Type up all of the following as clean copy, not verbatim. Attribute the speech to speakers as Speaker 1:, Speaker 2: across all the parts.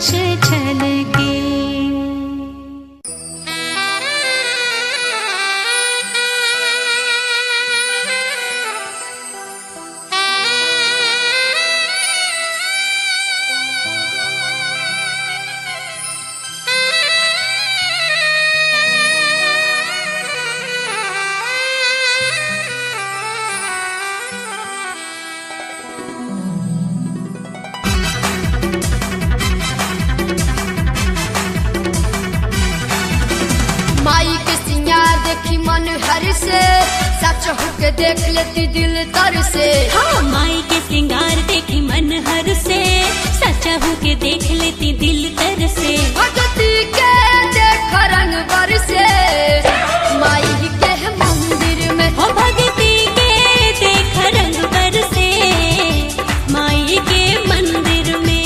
Speaker 1: प्रकाश छलके।
Speaker 2: मन हर से सच होके देख लेती दिल तर से।
Speaker 1: हाँ, माई के श्रृंगार देखी मन हर से सच होके देख लेती दिल तर से।
Speaker 2: भगती के देख रंग बरसे माई के मंदिर में।
Speaker 1: हो भगती के देख रंग बरसे माई के मंदिर में।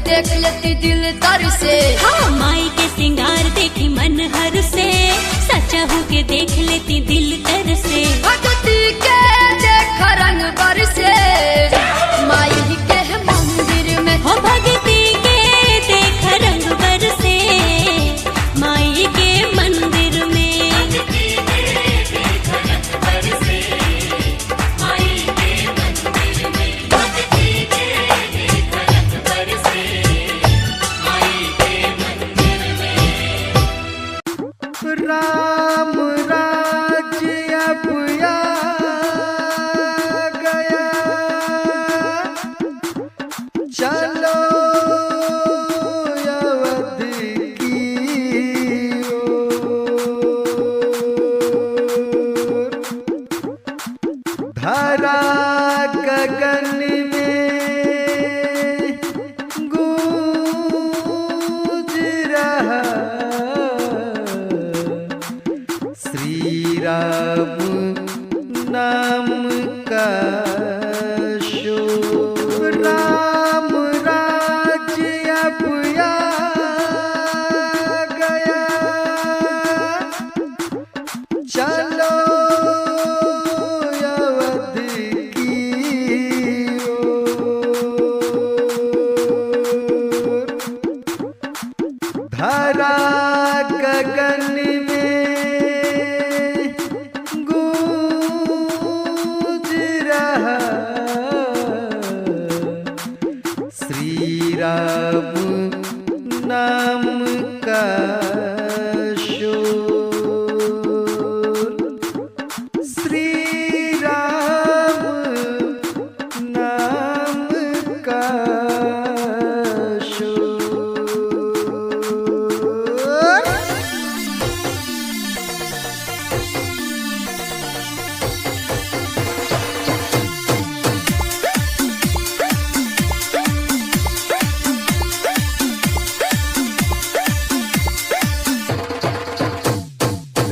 Speaker 2: देख लेती दिल तर से।
Speaker 1: हाँ, माई के श्रृंगार देखी मन हर से सच होके देख लेती दिल तर से।
Speaker 2: भगती के देख रंग बरसे माई के मंदिर में।
Speaker 1: हो भगती के देख रंग बरसे माई के मंदिर में।
Speaker 2: माई के मंदिर में।
Speaker 3: राम नाम का शोर, श्री राम नाम का शोर।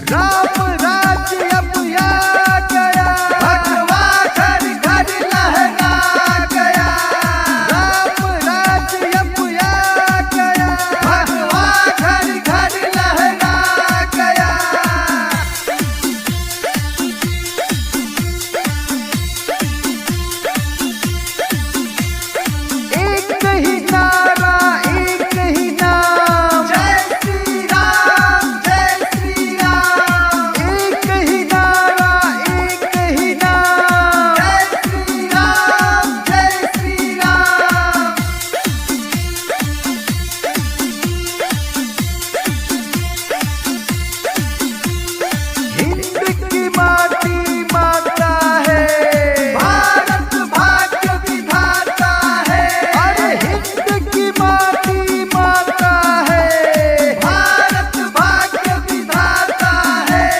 Speaker 3: राम राज्य अब आ गया, भगवा घर घर लहरा गया। राम राज्य अब आ गया, भगवा घर घर लहरा गया। एक ही नारा, एक ही नाम, जय श्री राम, जय श्री राम। एक ही नारा, एक ही नाम, जय श्री राम, जय श्री राम। हिंद की माटी माता है, भारत भाग्य विधाता है। अरे हिंद की माटी माता है, भारत भाग्य विधाता है।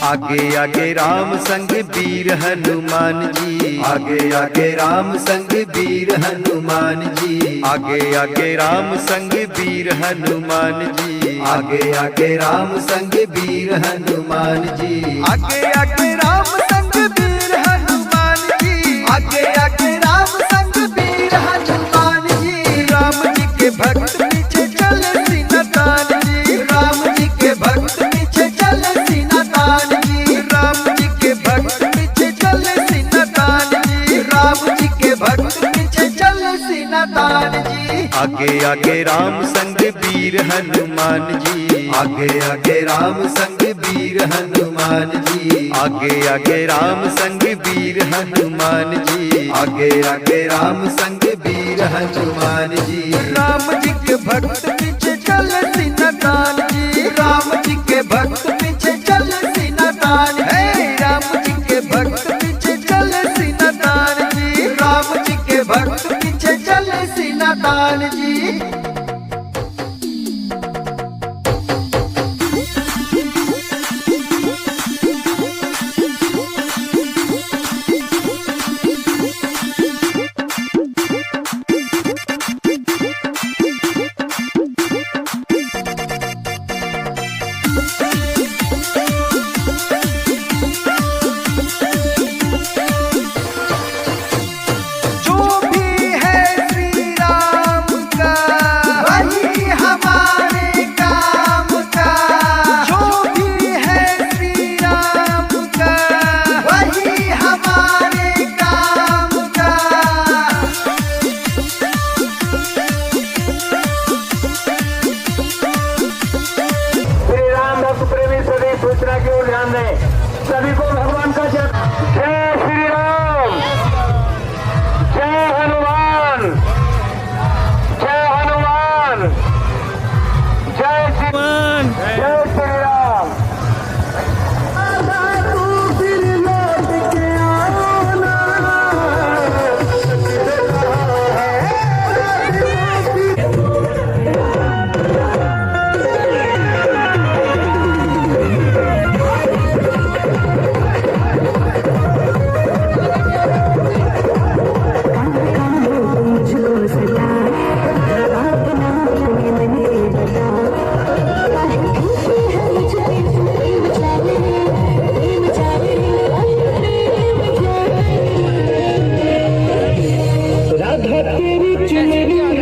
Speaker 3: आगे आगे राम संग वीर हनुमान जी, आगे आगे राम संग वीर हनुमान जी। आगे आगे राम संग वीर हनुमान जी, आगे आगे राम संग वीर हनुमान जी। आगे आगे राम संग वीर हनुमान जी, आगे आगे राम संग वीर हनुमान जी। राम जी के भक्त पीछे चले सीना तान जी, राम जी के भक्त पीछे चले सीना तान जी। राम जी के भक्त पीछे चले सीना तान जी, राम जी के भक्त पीछे चले सीना तान जी। आगे आगे राम संग वीर हनुमान जी, आगे आगे राम संग वीर हनुमान जी। आगे आगे राम संग वीर हनुमान जी, आगे आगे राम संग वीर हनुमान जी। राम जी के भक्त पीछे चले सीना तान जी, राम जी के भक्त पीछे चले सीना तान जी। राम जी के भक्त पीछे चले सीना तान जी, राम जी के भक्त पीछे चले सीना तान जी। जो भी है श्री राम का, वही हमारे काम का। जो भी है श्री राम का, वही हमारे काम का।
Speaker 4: श्री राम भक्त प्रेमी सभी सूचना की ओर ध्यान दें। सभी को भगवान का जय श्री राम, जय हनुमान, जय हनुमान, जय श्री राम, जय श्री राम।
Speaker 5: राधा तेरी चुनरी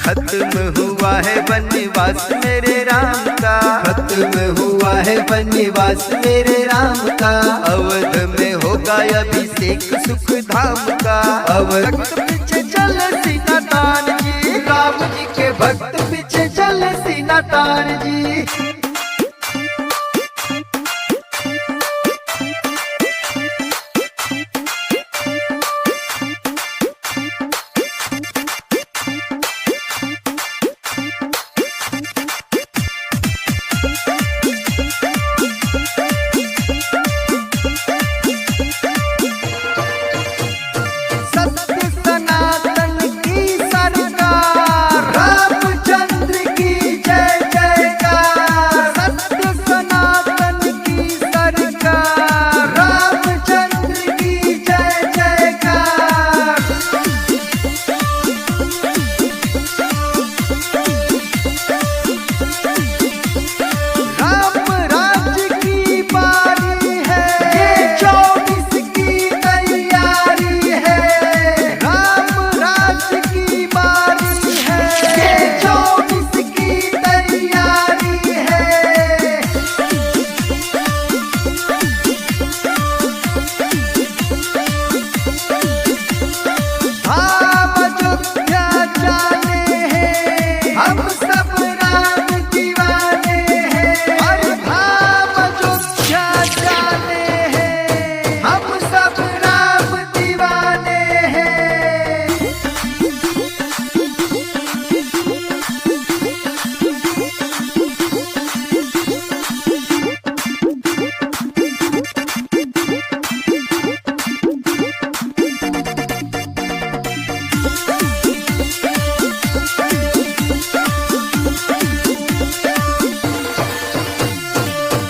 Speaker 3: खत्म हुआ है वनवास मेरे राम का, खत्म हुआ है वनवास मेरे राम का। अवध में होगा अभिषेक सुख धाम का, अवध पीछे चल सीना तान जी, राम जी के भक्त पीछे चल सीना तान जी।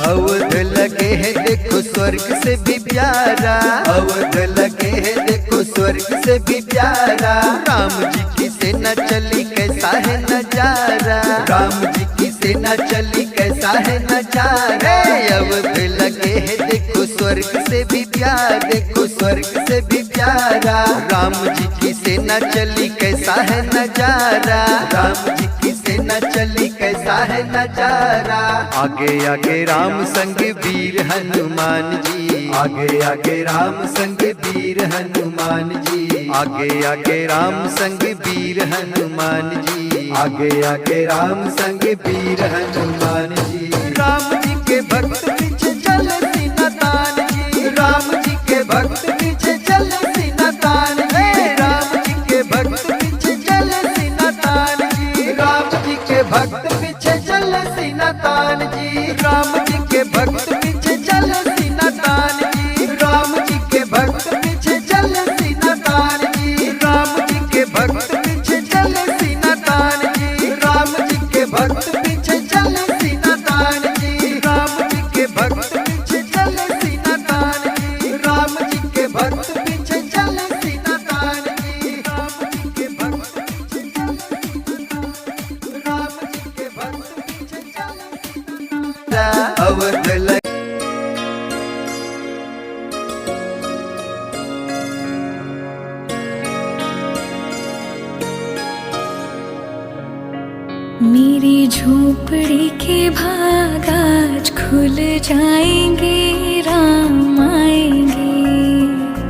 Speaker 3: अवध लगे है देखो स्वर्ग से भी प्यारा, अवध लगे है देखो स्वर्ग से भी प्यारा। राम जी की सेना चली कैसा है नजारा, राम जी की सेना चली कैसा है नजारा। अवध लगे है देखो स्वर्ग से भी प्यारा, देखो स्वर्ग से भी प्यारा। राम जी की सेना चली कैसा है नजारा, राम जी की सेना चली कैसा है नजारा। आगे आगे राम संग वीर हनुमान जी, आगे आगे राम संग वीर हनुमान जी, आगे आगे राम संग वीर हनुमान जी, आगे आगे राम संग वीर हनुमान जी। राम जी के भक्त पीछे चल सीना तान जी, राम जी के भक्त पीछे चल सीना तान जी, राम जी के भक्त पीछे चल सीना तान जी, राम जी के भक्त पीछे चल सीना तान जी, राम जी के भक्त पीछे चल सीना तान जी, राम जी के भक्त पीछे चल सीना तान जी, राम जी के भक्त पीछे चल सीना तान जी, राम जी के भक्त पीछे चल सीना तान जी, राम जी के भक्त पीछे चल सीना तान जी, राम जी के भक्त पीछे चल सीना तान जी, राम जी के भक्त पीछे चल राम जी के भक्त पीछे चल अवध लगे।
Speaker 5: मेरी झोपड़ी के भाग आज खुल जाएंगे, राम आएंगे।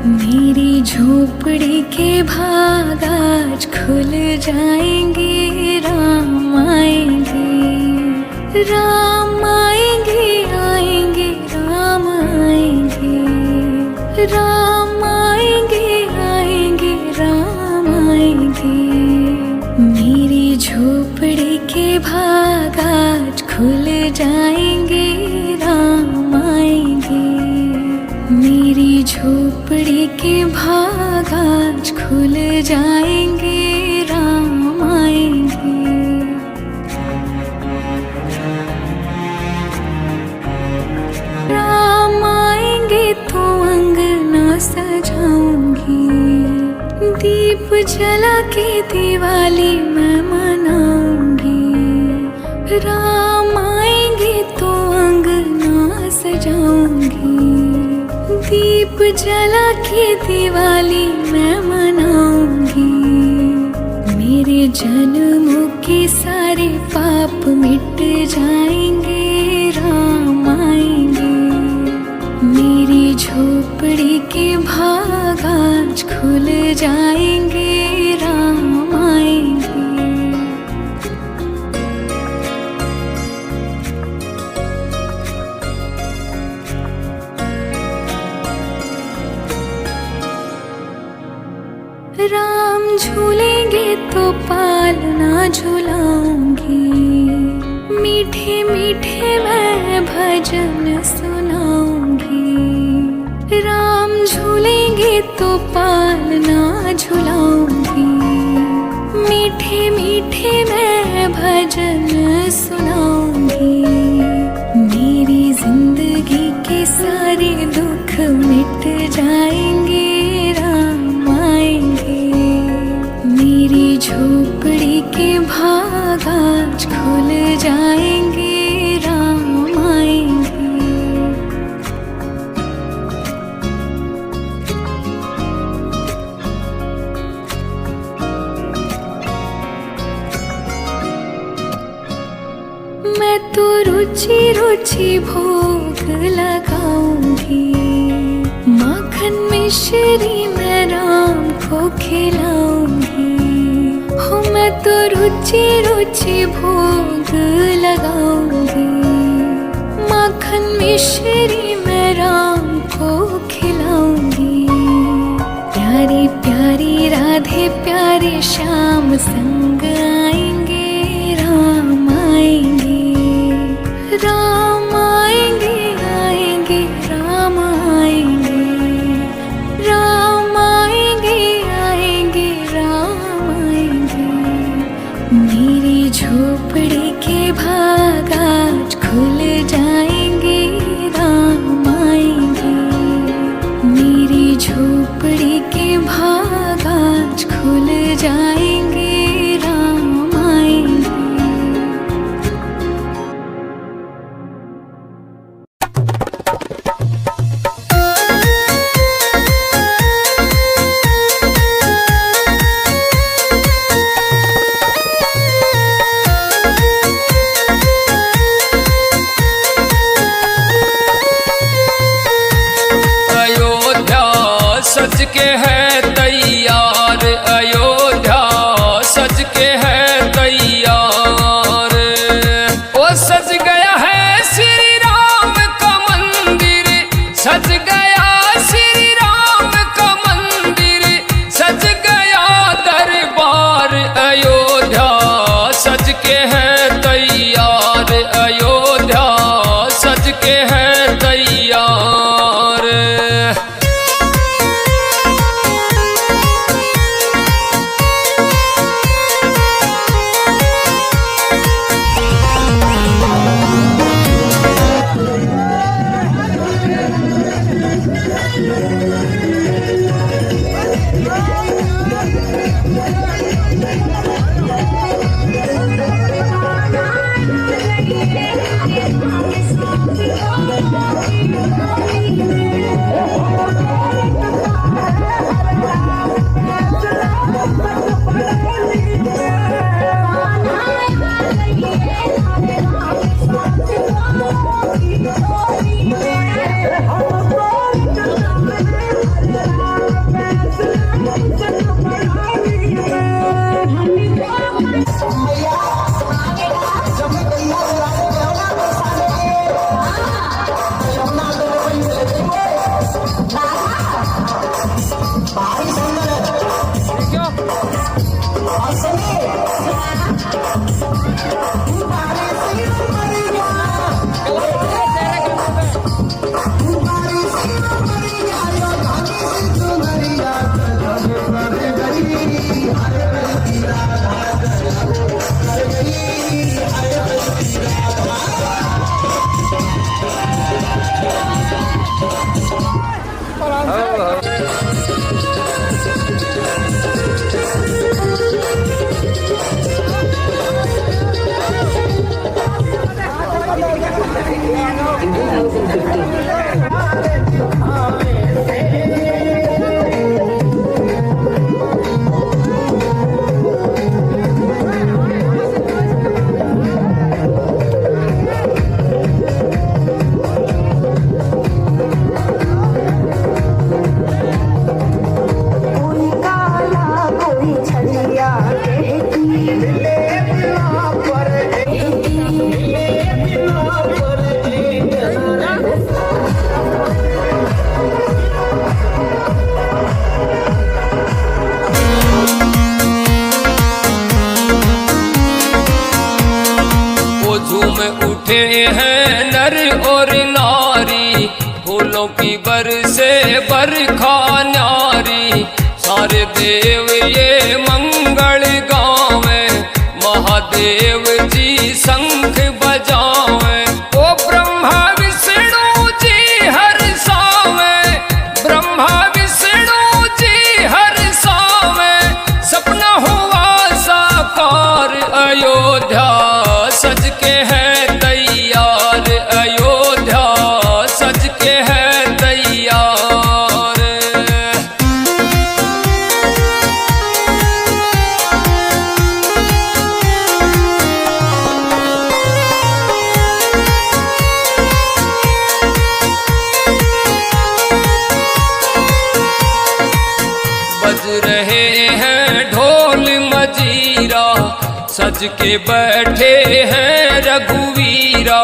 Speaker 5: मेरी झोपड़ी के भाग आज खुल जाएंगे, राम आएंगे। राम आएंगे आएंगे राम आएंगे, राम आएंगे आएंगे राम आएंगे। मेरी झोपड़ी के भाग आज खुल जाएंगे, राम आएंगे। मेरी झोपड़ी के भाग आज खुल जाएंगे, राम आएंगे। राम आएंगे तो अंगना सजाऊंगी, दीप जला के दिवाली मैं मनाऊंगी। राम आएंगे तो अंगना सजाऊंगी, दीप जला के दिवाली मैं मनाऊंगी। मेरे जन्म के सारे पाप मिट जाएंगे, राम आएंगे। मेरी झोपड़ी के भाग आज खुल जाएंगे, राम आएंगे। राम झूलेंगे तो पालना झुलाऊंगी, मीठे मीठे मैं भजन सुनाऊंगी। राम झूलेंगे तो पालना झुलाऊंगी, मीठे मीठे मैं भजन सुनाऊंगी। मेरी जिंदगी के सारे दुख मिट जाएंगे, राम आएंगे। मेरी झोपड़ी के भाग आज खुल जाएंगे, राम आएंगे। मैं तो रुचि रुचि भोग लगाऊंगी, माखन मिश्री मैं राम को खिलाऊंगी। हो मैं तो रुचि रुचि भोग लगाऊंगी, माखन मिश्री मैं राम को खिलाऊंगी। प्यारी प्यारी राधे प्यारे श्याम संग आएंगे, राम आएंगे। राम आएंगे आएंगे राम आएंगे, राम आएंगे आएंगे राम आएंगे। मेरी झोपड़ी के भाग आज खुल जाएंगे, राम आएंगे। मेरी झोपड़ी के भाग आज खुल जाएंगे, राम आएंगे।
Speaker 6: सज के है तैयार, अयोध्या सज के है तैयार। ओ सज गया है श्री राम का मंदिर, सज गया श्री राम का मंदिर, सज गया दरबार। अयोध्या सज के है तैयार, अयोध्या सज के है तैयार। उठे हैं नर और नारी, फूलों की बरसे बरखा न्यारी। सारे देव ये मंगल गावे, महादेव जी शंख बजावे। ओ ब्रह्मा विष्णु जी हर्षावे, ब्रह्मा विष्णु जी हर्षावे। सपना हुआ साकार, अयोध्या सज के है तैयार, अयोध्या सज के है तैयार। बज रहे हैं ढोल मजीरा, सज के बैठे हैं रघुवीरा।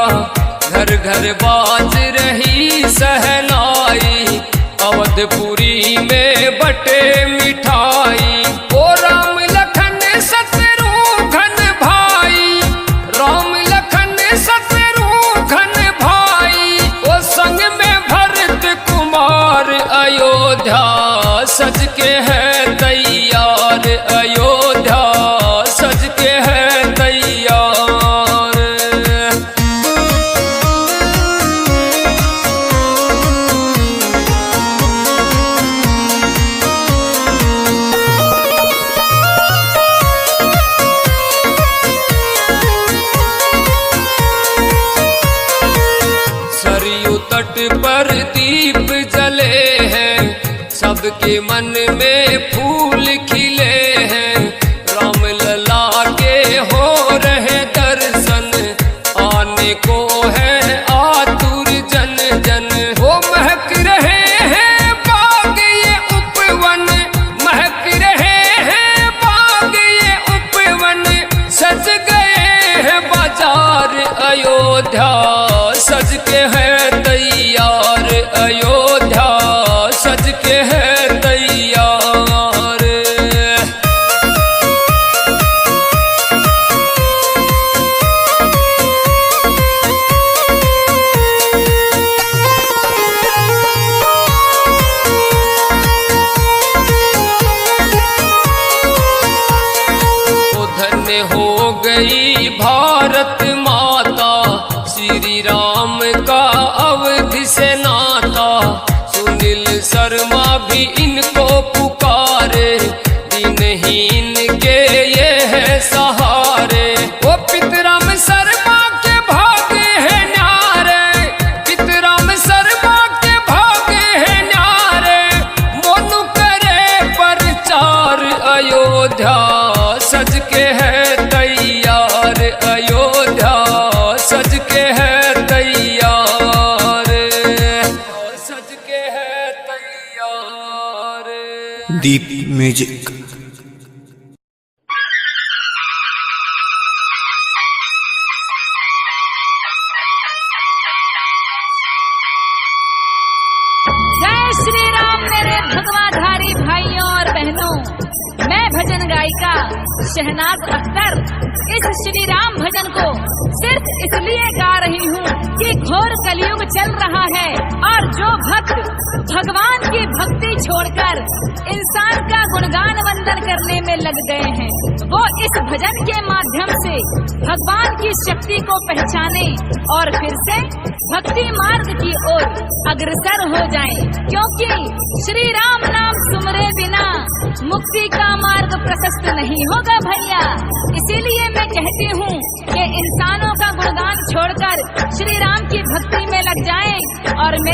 Speaker 6: घर घर बाज रही सहनाई, अवधपुरी में बटे मिठाई। ओ राम लखन शत्रुघ्न भाई, राम लखन शत्रुघ्न भाई। ओ संग में भरत कुमार, अयोध्या सज के है तैयार, अयोध्या सज के है तैयार। सरयू तट पर दीप जले हैं, सबके मन में फूल खिले हैं। राम लला के हो रहे दर्शन, आने को है आतुर जन जन। वो महक रहे हैं बाग ये उपवन, महक रहे हैं बाग ये उपवन। सज गए हैं बाजार, अयोध्या सज के है तैयार, अयोध्या सज के है तैयार। ओ धन्य हो गई भारत माता, श्री राम का अवधि से नाता। सुनील शर्मा भी इनको पुकारे, दिनहीन के ये है सहारे। वो पितराम शर्मा के भागे हैं न्यारे, पितराम शर्मा के भागे हैं न्यारे। मोनू करे प्रचार, अयोध्या सज के है तैयार, अयोध्या सज के है तैयार, सज के है तैयार।
Speaker 7: दीप म्यूजिक।
Speaker 8: जय श्री राम मेरे भगवाधारी भाइयों और बहनों। मैं भजन गायिका शहनाज अख्तर इस श्री राम भजन को सिर्फ इसलिए गा रही हूँ कि घोर कलयुग चल रहा है और जो भक्त भगवान की भक्ति छोड़कर इंसान का गुणगान वंदन करने में लग गए हैं, वो इस भजन के माध्यम से भगवान की शक्ति को पहचाने और फिर से भक्ति मार्ग की ओर अग्रसर हो जाएं, क्योंकि श्री राम नाम सुमरे बिना मुक्ति का मार्ग प्रशस्त नहीं होगा भैया। इसीलिए मैं कहती हूँ कि इंसानों का गुणगान छोड़कर श्री राम की भक्ति में लग जाएं और मैं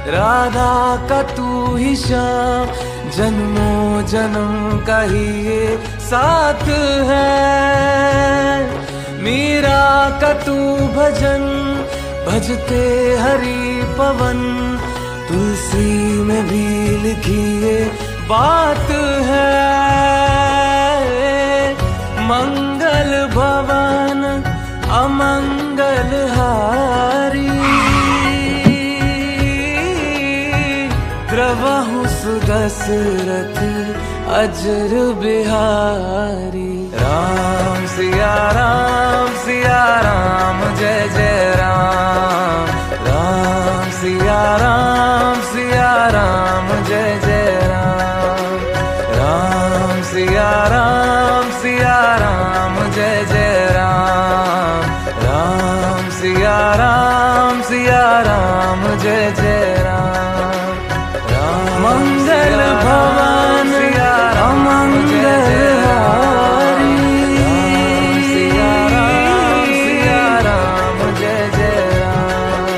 Speaker 6: राधा का तू ही श्याम, जन्मों जन्म का ही ये साथ है। मीरा का तू भजन, भजते हरि पवन, तुलसी में भी लिखी ये बात है। मंगल भवन अमंगल हारी, द्रवहु सुदशरथ अजर बिहारी। राम सिया राम जय जय राम, राम सिया राम जय जय राम, राम सिया राम जय जय राम, राम सिया राम जय जय राम। मंगल भवन अमंगल हारी, सिया राम जय जय राम,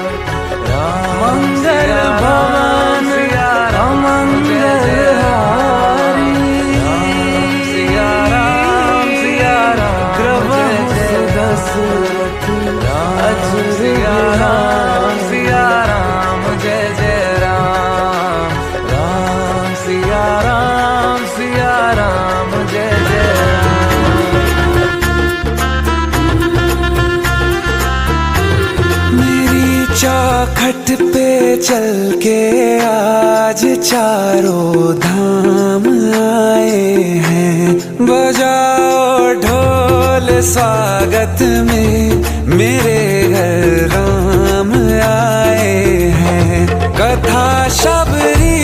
Speaker 6: मंगल भवन अमंगल हारी, सिया राम द्रवहु सुदशरथ अजर बिहारी। सिया राम जय जय राम, राम सिया राम जय जय राम। मेरी चौखट पे चल के आज चारों धाम आए हैं, बजाओ ढोल स्वागत में मेरे घर राम आए हैं। कथा शबरी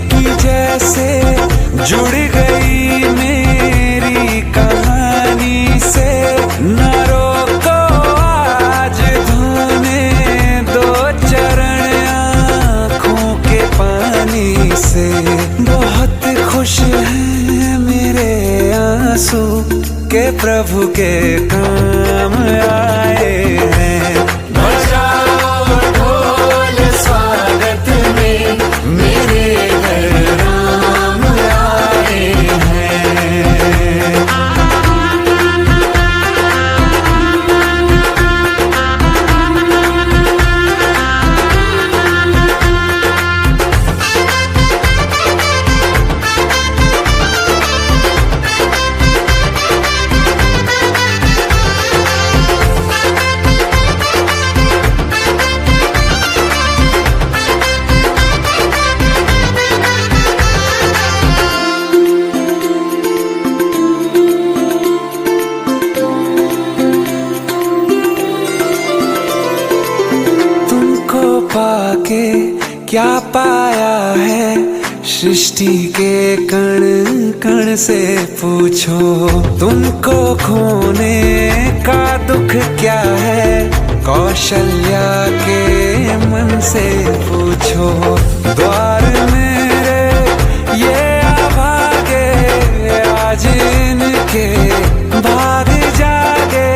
Speaker 6: की जैसे जुड़ गई मेरी कहानी से, न रोको आज धोने दो चरण आँखों के पानी से। बहुत खुश हैं मेरे आंसू के प्रभु के काम आए हैं। बजाओ ढोल स्वागत में मेरे घर राम आए हैं। पाके क्या पाया है, सृष्टि के कण कण से पूछो। तुमको खोने का दुख क्या है, कौशल्या के मन से पूछो। द्वार मेरे ये अभागे, आज इनके भाग जागे।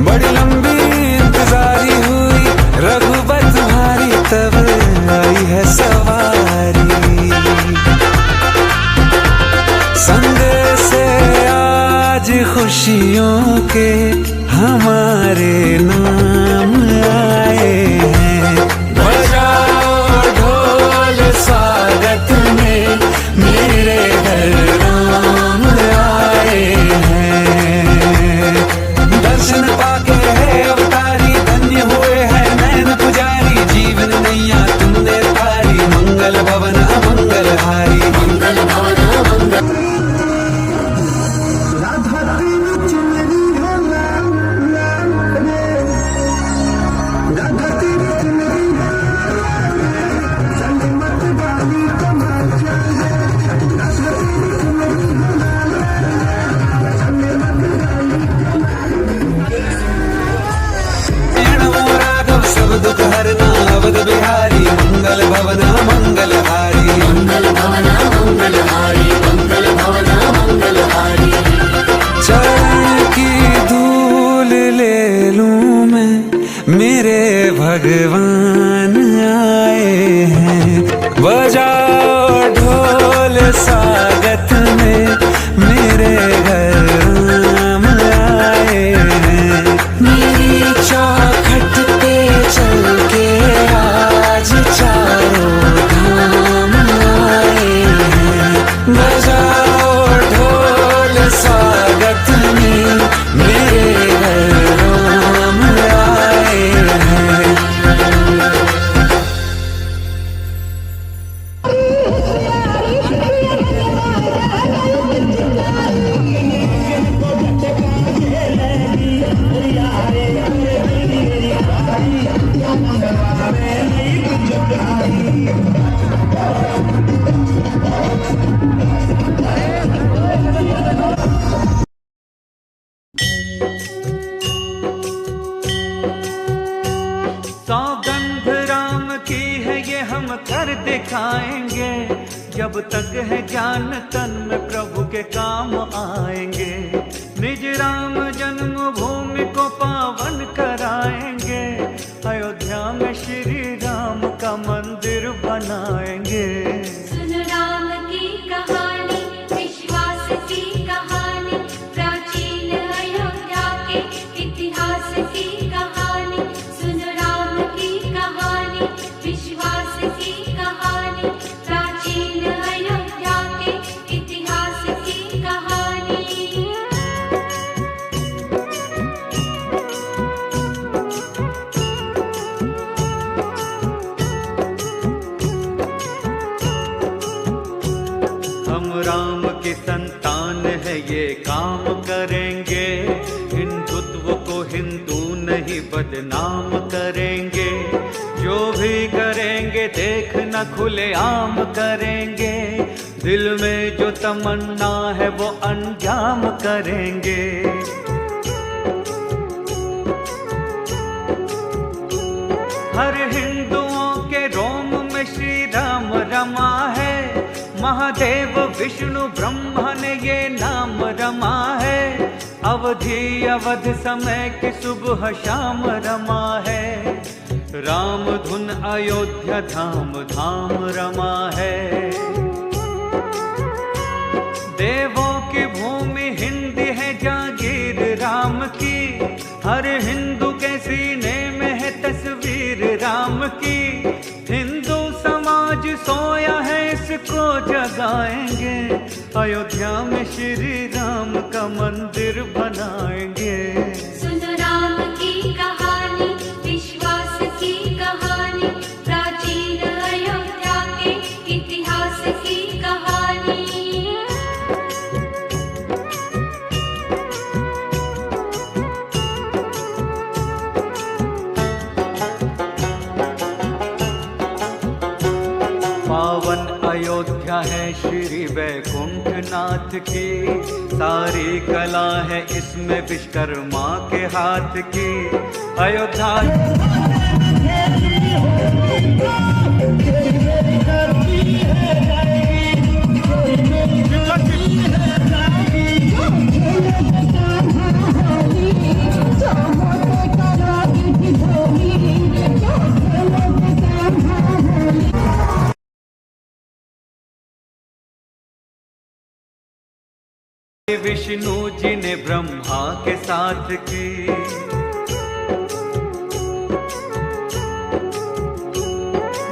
Speaker 6: बड़ी लंबी इंतजारी हुई रघुबर तुम्हारी, तब आई है सवारी। संदेश से आज खुशियों के हमारे नाम आए हैं। बजाओ ढोल स्वागत में मेरे घर राम आए हैं। दर्शन पाके है अवतारी, धन्य हुए है नैन पुजारी। जीवन नैया तुमने तारी, मंगल भवन अमंगल हारी। मंगल भवन अमंगल राधा सौगंध राम की है ये हम कर दिखाएंगे, जब तक है जान तन में प्रभु के काम आएंगे। निज राम जन्मभूमि को पावन कराएंगे, अयोध्या में श्री राम का मंदिर बनाएंगे।
Speaker 1: सुन राम की कहानी, विश्वास की कहानी, प्राचीन अयोध्या के इतिहास की कहानी। सुन राम की कहानी, विश्वास की कहानी, प्राचीन अयोध्या के इतिहास की कहानी।
Speaker 6: हम राम के संतान है ये काम करेंगे, हिंदुत्व को हिंदू नहीं बदनाम करेंगे। जो भी करेंगे देखना खुले आम करेंगे, दिल में जो तमन्ना है वो अंजाम करेंगे। हर हिंदुओं के रोम में श्री राम रमा है, महादेव विष्णु ब्रह्मा ने ये नाम रमा है। अवधि अवध समय की सुबह शाम रमा है, राम धुन अयोध्या धाम धाम रमा है। देवों की भूमि हिंदी है जागीर राम की, हर हिंदू के सीने में है तस्वीर राम की। हिंदू समाज सोया है इसको जगाएंगे, अयोध्या में श्री राम का मंदिर बनाएंगे।
Speaker 1: सुन राम की कहानी, विश्वास की कहानी, प्राचीन अयोध्या के इतिहास की कहानी।
Speaker 6: पावन अयोध्या है श्री वैकुंठ नाथ की, सारी कला है इसमें विश्वकर्मा के हाथ की। अयोध्या विष्णु जी ने ब्रह्मा के साथ की,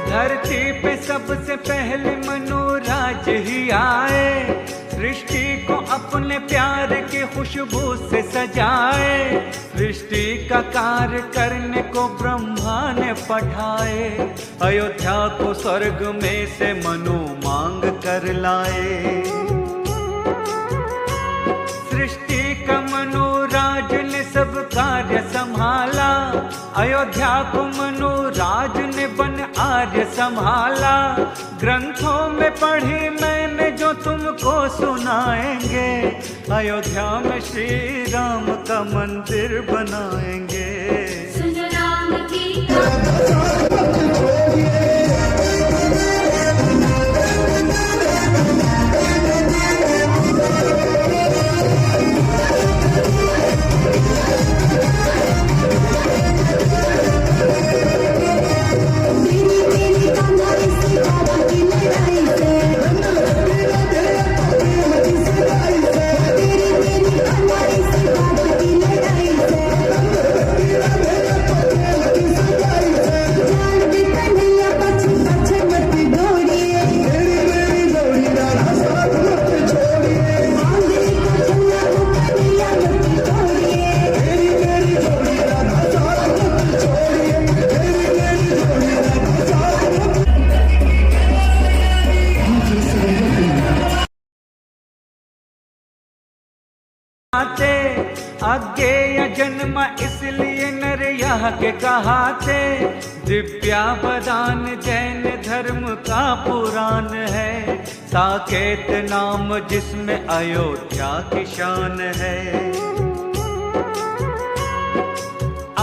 Speaker 6: धरती पे सबसे पहले मनुराज ही आए, सृष्टि को अपने प्यार की खुशबू से सजाए। सृष्टि का कार्य करने को ब्रह्मा ने पठाए, अयोध्या को स्वर्ग में से मनु मांग कर लाए। सृष्टि का मनुराज ने सब कार्य संभाला, अयोध्या को मनुराज ने बन आर्य संभाला। ग्रंथों में पढ़ी मैंने जो तुमको सुनाएंगे, अयोध्या में श्री राम का मंदिर बनाएंगे।
Speaker 1: सुन राम की अज्ञेय जन्म इसलिए नर यह के कहाते,
Speaker 6: दिव्या वदान जैन धर्म का पुराण है, साकेत नाम जिसमें अयोध्या की शान है।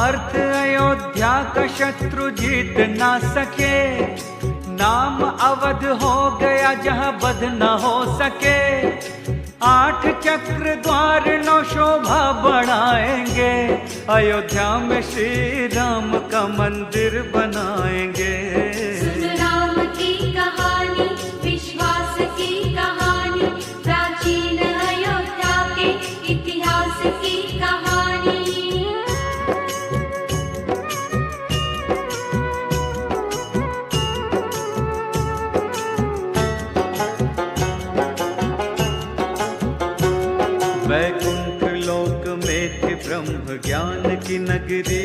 Speaker 6: अर्थ अयोध्या का शत्रु जीत ना सके, नाम अवध हो गया जहाँ बध न हो सके। 8 चक्र द्वार 9 शोभा बढ़ाएंगे, अयोध्या में श्री राम का मंदिर बनाएंगे।
Speaker 1: सुन राम की कहानी, विश्वास की कहानी, प्राचीन अयोध्या के इतिहास की कहानी।
Speaker 6: वैकुंठ लोक में थी ब्रह्म ज्ञान की नगरी,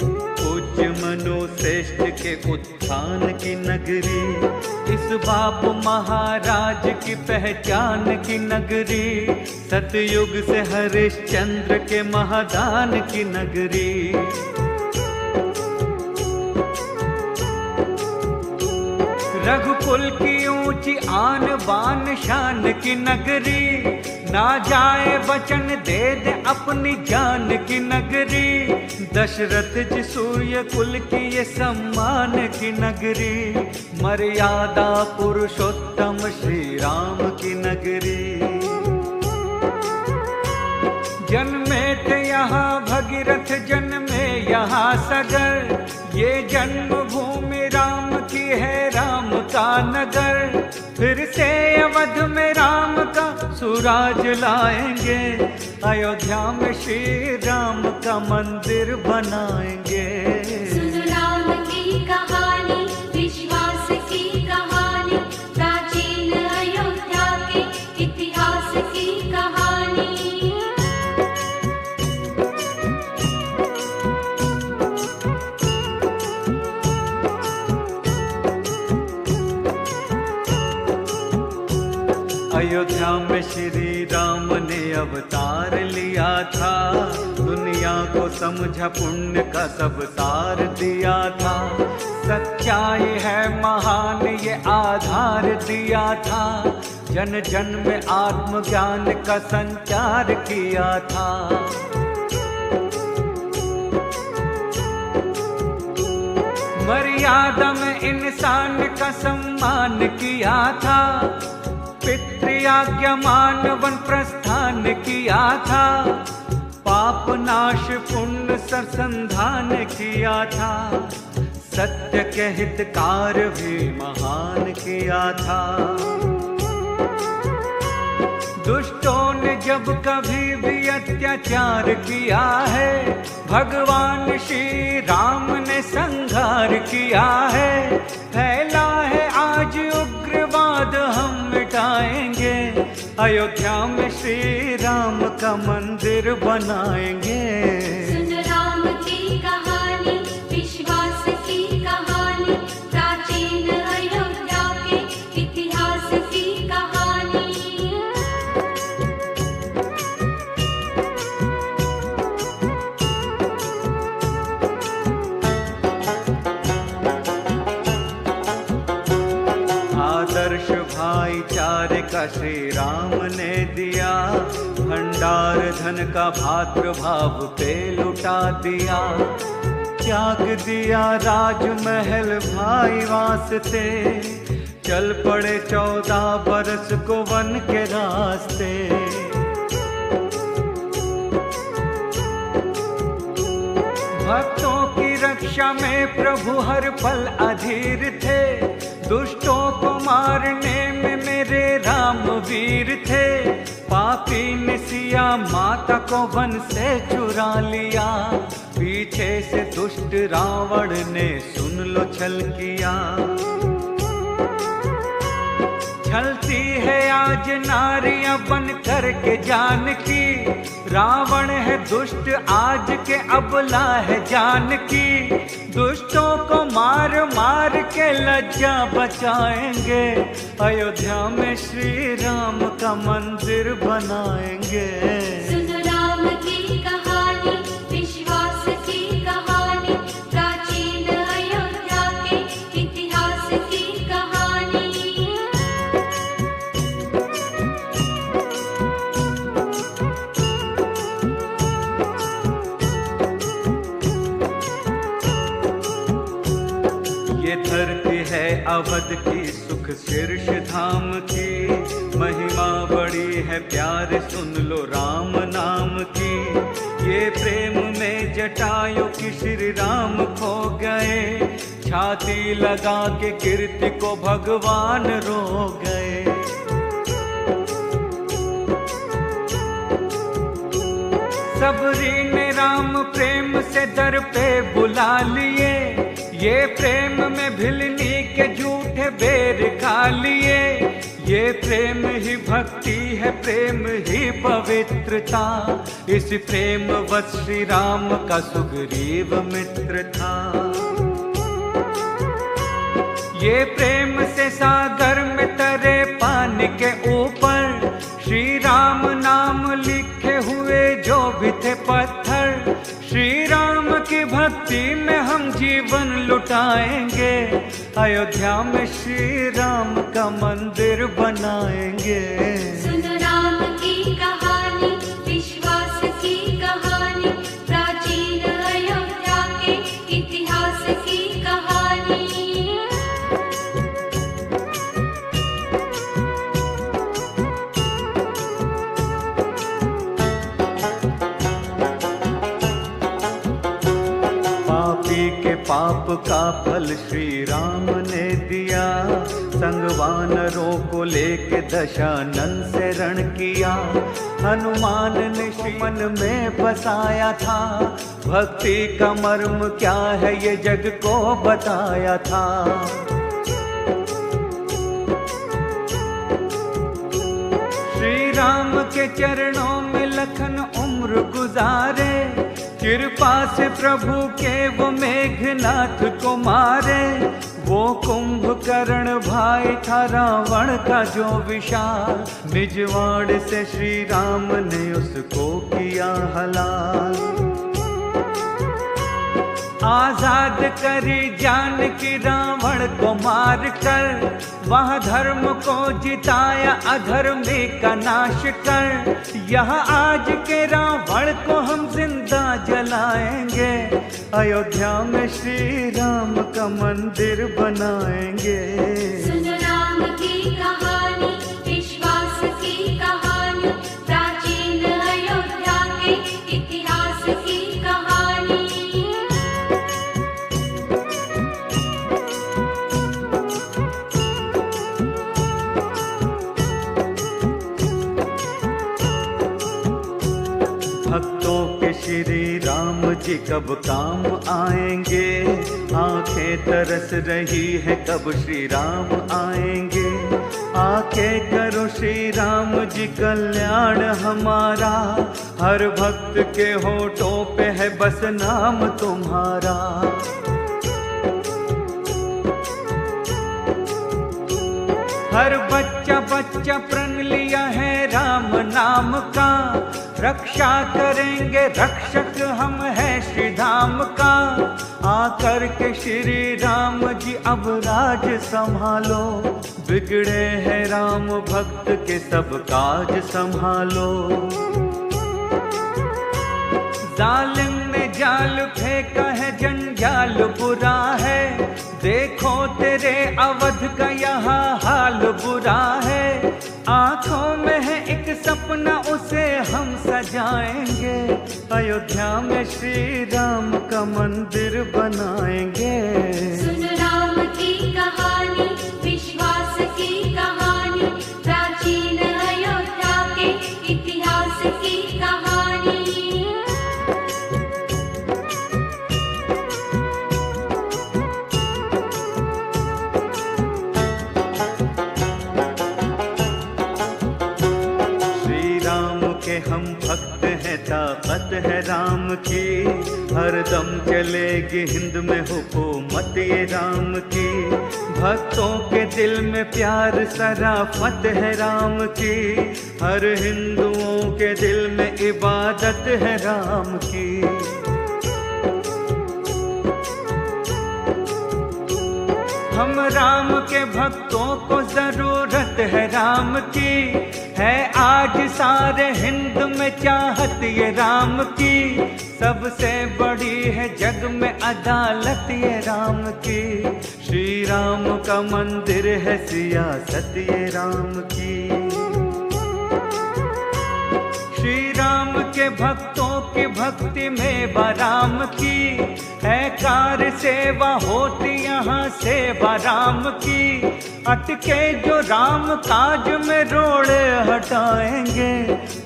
Speaker 6: पूज्य मनु श्रेष्ठ के उत्थान की नगरी। इस बाप महाराज की पहचान की नगरी, सतयुग से हरिश्चंद्र के महादान की नगरी। रघुकुल की ऊंची आन बान शान की नगरी, ना जाए वचन दे दे अपनी जान की नगरी। दशरथ जी सूर्य कुल की ये सम्मान की नगरी, मर्यादा पुरुषोत्तम श्री राम की नगरी। जन्मे थे यहाँ भगीरथ, जन्मे यहाँ सगर, ये जन्मभूमि राम की है, राम का नगर। फिर से अवध में राम का सुराज लाएंगे, अयोध्या में श्री राम का मंदिर बनाएंगे।
Speaker 1: सुन राम की कहानी, विश्वास की कहानी, प्राचीन अयोध्या के इतिहास की कहानी।
Speaker 6: अयोध्या में श्री राम ने अवतार लिया था, दुनिया को समझा पुण्य का सब सार दिया था। सच्चाई है महान ये आधार दिया था, जन जन में आत्मज्ञान का संचार किया था। मर्यादा में इंसान का सम्मान किया था, पितृआज्ञा मान वन प्रस्थान किया था। पाप नाश पुण्य सरसंधान किया था, सत्य के हितकार भी महान किया था। दुष्टों ने जब कभी भी अत्याचार किया है, भगवान श्री राम ने संहार किया है। फैला है आज उग्रवाद हम मिटाएंगे, अयोध्या में श्री राम का मंदिर बनाएंगे।
Speaker 1: सुन राम की कहानी, विश्वास की कहानी, प्राचीन अयोध्या के इतिहास की कहानी।
Speaker 6: आदर्श भाईचारे का श्री राम ने दिया, भंडार धन का भातृभाव पे लुटा दिया। त्याग दिया राजमहल भाई वास्ते, चल पड़े 14 बरस को वन के रास्ते। भक्तों की रक्षा में प्रभु हर पल अधीर थे, दुष्टों को मारने में मेरे राम वीर थे। पापी ने सिया माता को वन से चुरा लिया, पीछे से दुष्ट रावण ने सुन लो छल किया। छलती है आज नारियां बन करके जानकी, रावण है दुष्ट आज के अबला है जानकी। दुष्टों को मार मार के लज्जा बचाएंगे, अयोध्या में श्री राम का मंदिर बनाएंगे।
Speaker 1: सुन राम की कहानी, विश्वास की कहानी, प्राचीन अयोध्या
Speaker 6: धरती है अवध की, सुख शीर्ष धाम की। महिमा बड़ी है प्यारे, सुन लो राम नाम की। ये प्रेम में जटायु की श्री राम खो गए, छाती लगा के कीर्ति को भगवान रो गए। सबरी ने राम प्रेम से दर पे बुला लिए, ये प्रेम में भिलनी के झूठे बेर खा लिए। ये प्रेम ही भक्ति है, प्रेम ही पवित्रता, इस प्रेम वश श्री राम का सुग्रीव मित्र था। ये प्रेम से सागर में तरे पानी के ऊपर, श्री राम नाम लिखे हुए जो भी थे पत्थर। श्री राम की भक्ति में हम जीवन लुटाएंगे, अयोध्या में श्री राम का मंदिर बनाएंगे।
Speaker 1: सुन राम की कहानी, विश्वास की कहानी, प्राचीन अयोध्या के इतिहास की कहानी।
Speaker 6: पाप का फल श्री राम ने दिया, संग वानरों को लेके दशानन से रण किया। हनुमान ने श्री मन में बसाया था, भक्ति का मर्म क्या है ये जग को बताया था। श्री राम के चरणों में लखन उम्र गुजारे, कृपा से प्रभु के वो मेघनाथ को मारे। वो कुंभकर्ण भाई था रावण का जो विशाल, निजवाड़ से श्री राम ने उसको किया हलाल। आजाद करी जानकी रावण को मार कर, वह धर्म को जिताया अधर्मी का नाश कर। यह आज के रावण को हम जिंदा जलाएंगे, अयोध्या में श्री राम का मंदिर बनाएंगे।
Speaker 1: सुन राम की कहानी, विश्वास की कहानी, प्राचीन अयोध्या के इतिहास की कहानी।
Speaker 6: भक्तों के श्री राम जी कब काम आएंगे, आंखें तरस रही है कब श्री राम आएंगे। आके करो श्री राम जी कल्याण हमारा, हर भक्त के होठों पे है बस नाम तुम्हारा। हर बच्चा बच्चा प्रण लिया है राम नाम का, रक्षा करेंगे रक्षक हम हैं श्री धाम का। आकर के श्री राम जी अब राज संभालो, बिगड़े हैं राम भक्त के सब काज संभालो। जालिम ने जाल फेंका है जंजाल बुरा है, देखो तेरे अवध का यहाँ हाल बुरा है। आंखों में है एक सपना उसे हम सजाएंगे, अयोध्या में श्री राम का मंदिर बनाएंगे।
Speaker 1: सुन राम की कहानी, विश्वास की कहानी, प्राचीन अयोध्या के इतिहास की कहानी।
Speaker 6: हम भक्त हैं, ताकत है राम की, हरदम चलेगी हिंद में हुकूमत ये राम की। भक्तों के दिल में प्यार सराफत है राम की, हर हिंदुओं के दिल में इबादत है राम की। हम राम के भक्तों को जरूरत है राम की, है आज सारे हिंद में चाहत ये राम की। सबसे बड़ी है जग में अदालत ये राम की। श्री राम का मंदिर है सियासत ये राम की। श्री राम के भक्तों की भक्ति में राम की है कार सेवा होती यहाँ सेवा राम की। अटके जो राम काज में रोड़ हटाएंगे,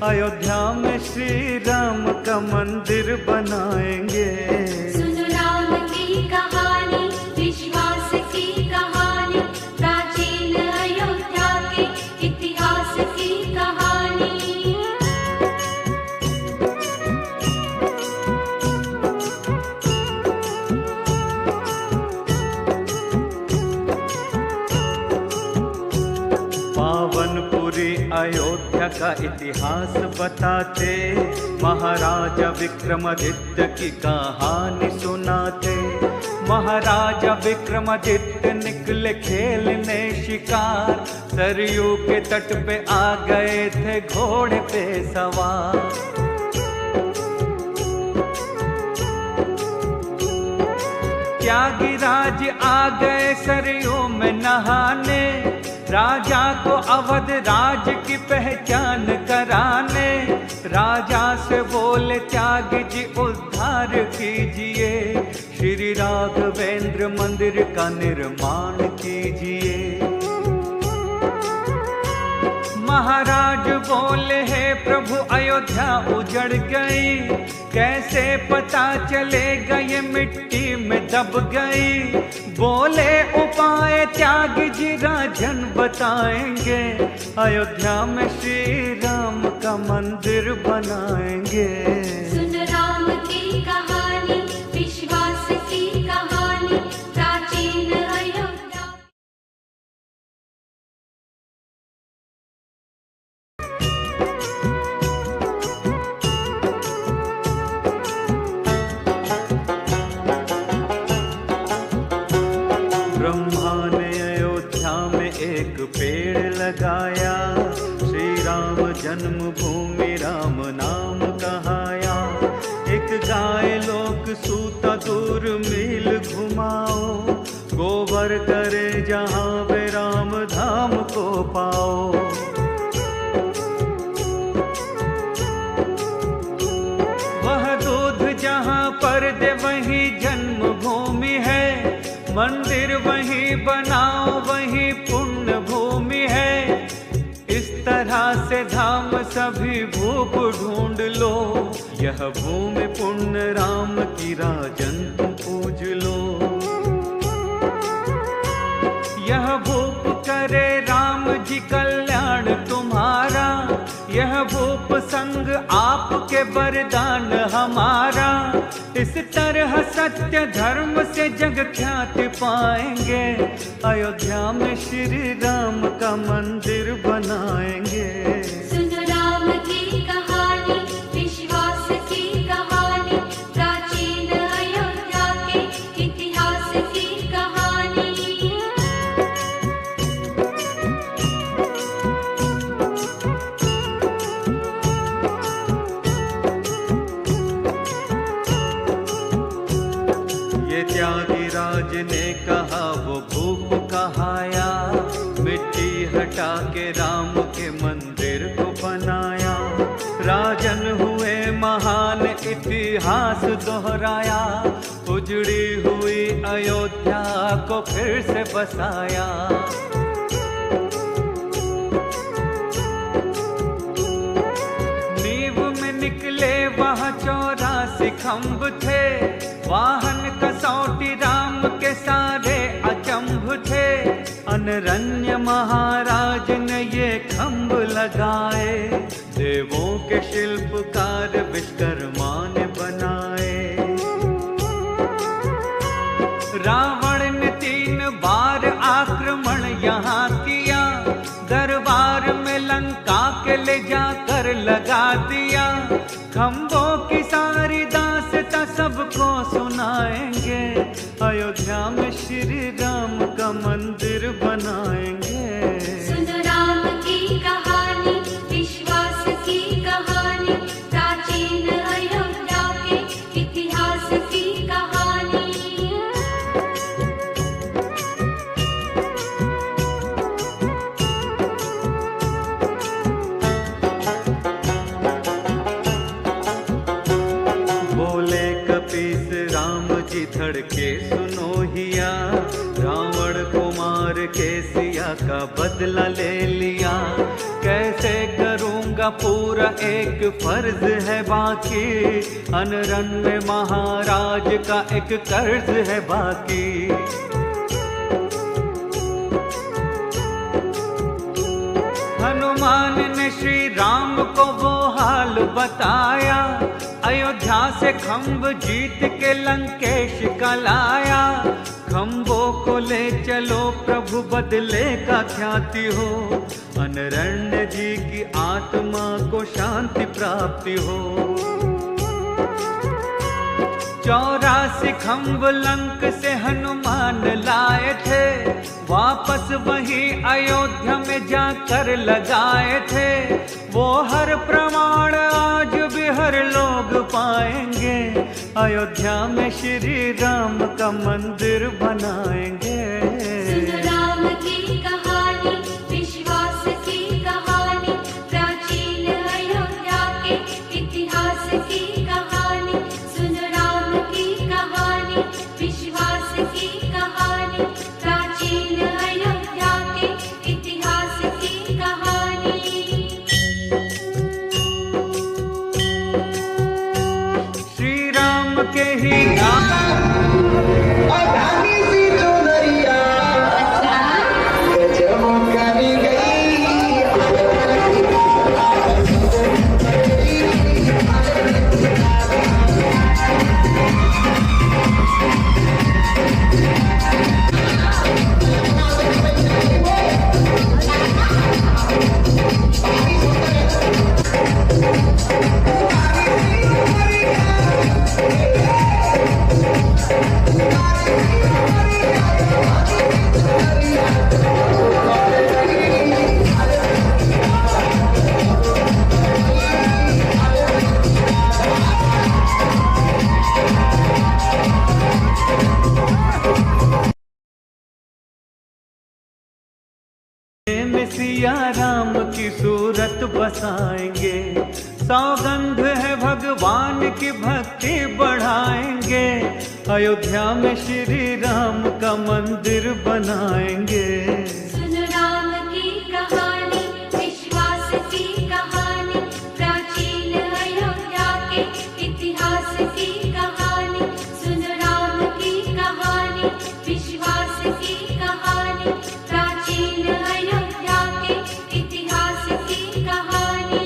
Speaker 6: अयोध्या में श्री राम का मंदिर बनाएंगे।
Speaker 1: सुन राम की कहानी, विश्वास की कहानी, प्राचीन अयोध्या के इतिहास की कहानी।
Speaker 6: पावनपुरी अयोध्या का इतिहास बताते, महाराजा विक्रमादित्य की कहानी सुनाते। महाराजा विक्रमादित्य निकले खेलने शिकार, सरयू के तट पे आ गए थे घोड़े पे सवार। त्यागीराज आ गए सरयू में नहाने, राजा को अवध राज की पहचान कराने। राजा से बोले त्यागी जी उद्धार कीजिए, श्री राघवेंद्र मंदिर का निर्माण कीजिए। महाराज बोले हे प्रभु अयोध्या उजड़ गई, कैसे पता चलेगा ये मिट्टी में दब गई। बोले उपाय त्यागी जी राजन बताएंगे, अयोध्या में श्री राम का मंदिर बनाएंगे।
Speaker 1: सुन राम की कहानी, विश्वास की कहानी, प्राचीन अयोध्या।
Speaker 6: ब्रह्मा ने अयोध्या में एक पेड़ लगाया, श्री राम जन्मभूमि राम नाम कहाया। एक गाय लोक सूता दूर मील घुमाओ, गोबर करे जहाँ वे राम धाम को पाओ। वह दूध जहाँ पर दे वही जन्मभूमि है, मंदिर वहीं बनाओ वहीं पुण्य भूमि है। इस तरह से धाम सभी भूप ढूंढ लो, यह भूमि पुण्य राम की राजन तुम पूज लो। यह भूप करे राम जी कल्याण तुम्हारा, यह भूप संग आपके वरदान हमारा। इस तरह सत्य धर्म से जग ख्याति पाएंगे, अयोध्या में श्री राम का मंदिर बनाएंगे।
Speaker 1: सुन राम की कहानी, विश्वास की कहानी, प्राचीन अयोध्या के इतिहास की कहानी।
Speaker 6: ये त्यागीराज ने कहा वो भूप कहाया, मिट्टी हटा के राम के मंदिर को बनाया। राजन हुए महान इतिहास दोहराया, उजड़ी हुई अयोध्या को फिर से बसाया। नींव में निकले वहाँ 84 खम्भ थे, वाहन कसौटी राम के सारे अचंभ थे। अनरण्य महाराज ने ये खम्भ लगाए, देवों के शिल्पकार विश्वकर्मा ने बनाए। रावण ने 3 बार आक्रमण यहाँ किया, दरबार में लंका के ले जाकर लगा दिया। खम्भों की सारी दास्तां सबको सुनाएंगे, अयोध्या में श्री राम का मंदिर बनाएंगे।
Speaker 1: सुन राम की कहानी, विश्वास की कहानी, प्राचीन अयोध्या के इतिहास की कहानी।
Speaker 6: के सिया का बदला ले लिया। कैसे करूँगा पूरा एक फर्ज है बाकी, अनरन में महाराज का एक कर्ज है बाकी। हनुमान ने श्री राम को वो हाल बताया, अयोध्या से खम्भ जीत के लंकेश का लाया। खम्भों को ले चलो प्रभु बदले का ख्याति हो, अनरण्य जी की आत्मा को शांति प्राप्ति हो। 84 खम्भ लंक से हनुमान लाए थे, वापस वही अयोध्या में जाकर लगाए थे। वो हर प्रमाण आज भी हर लोग पाएंगे, अयोध्या में श्री राम का मंदिर बनाएंगे।
Speaker 1: सुनो राम की कहानी, विश्वास की कहानी, प्राचीन अयोध्या के इतिहास की कहानी। सुनो राम की कहानी, विश्वास की कहानी, प्राचीन अयोध्या के इतिहास की कहानी।
Speaker 6: श्री राम के ही नाम सिया राम की सूरत बसाएंगे। सौगंध है भगवान की भक्ति बढ़ाएंगे, अयोध्या में श्री राम का मंदिर बनाएंगे।
Speaker 1: सुनो राम की कहानी, विश्वास की कहानी, प्राचीन अयोध्या के इतिहास की कहानी। सुनो राम की कहानी, विश्वास की कहानी, प्राचीन अयोध्या के इतिहास की कहानी।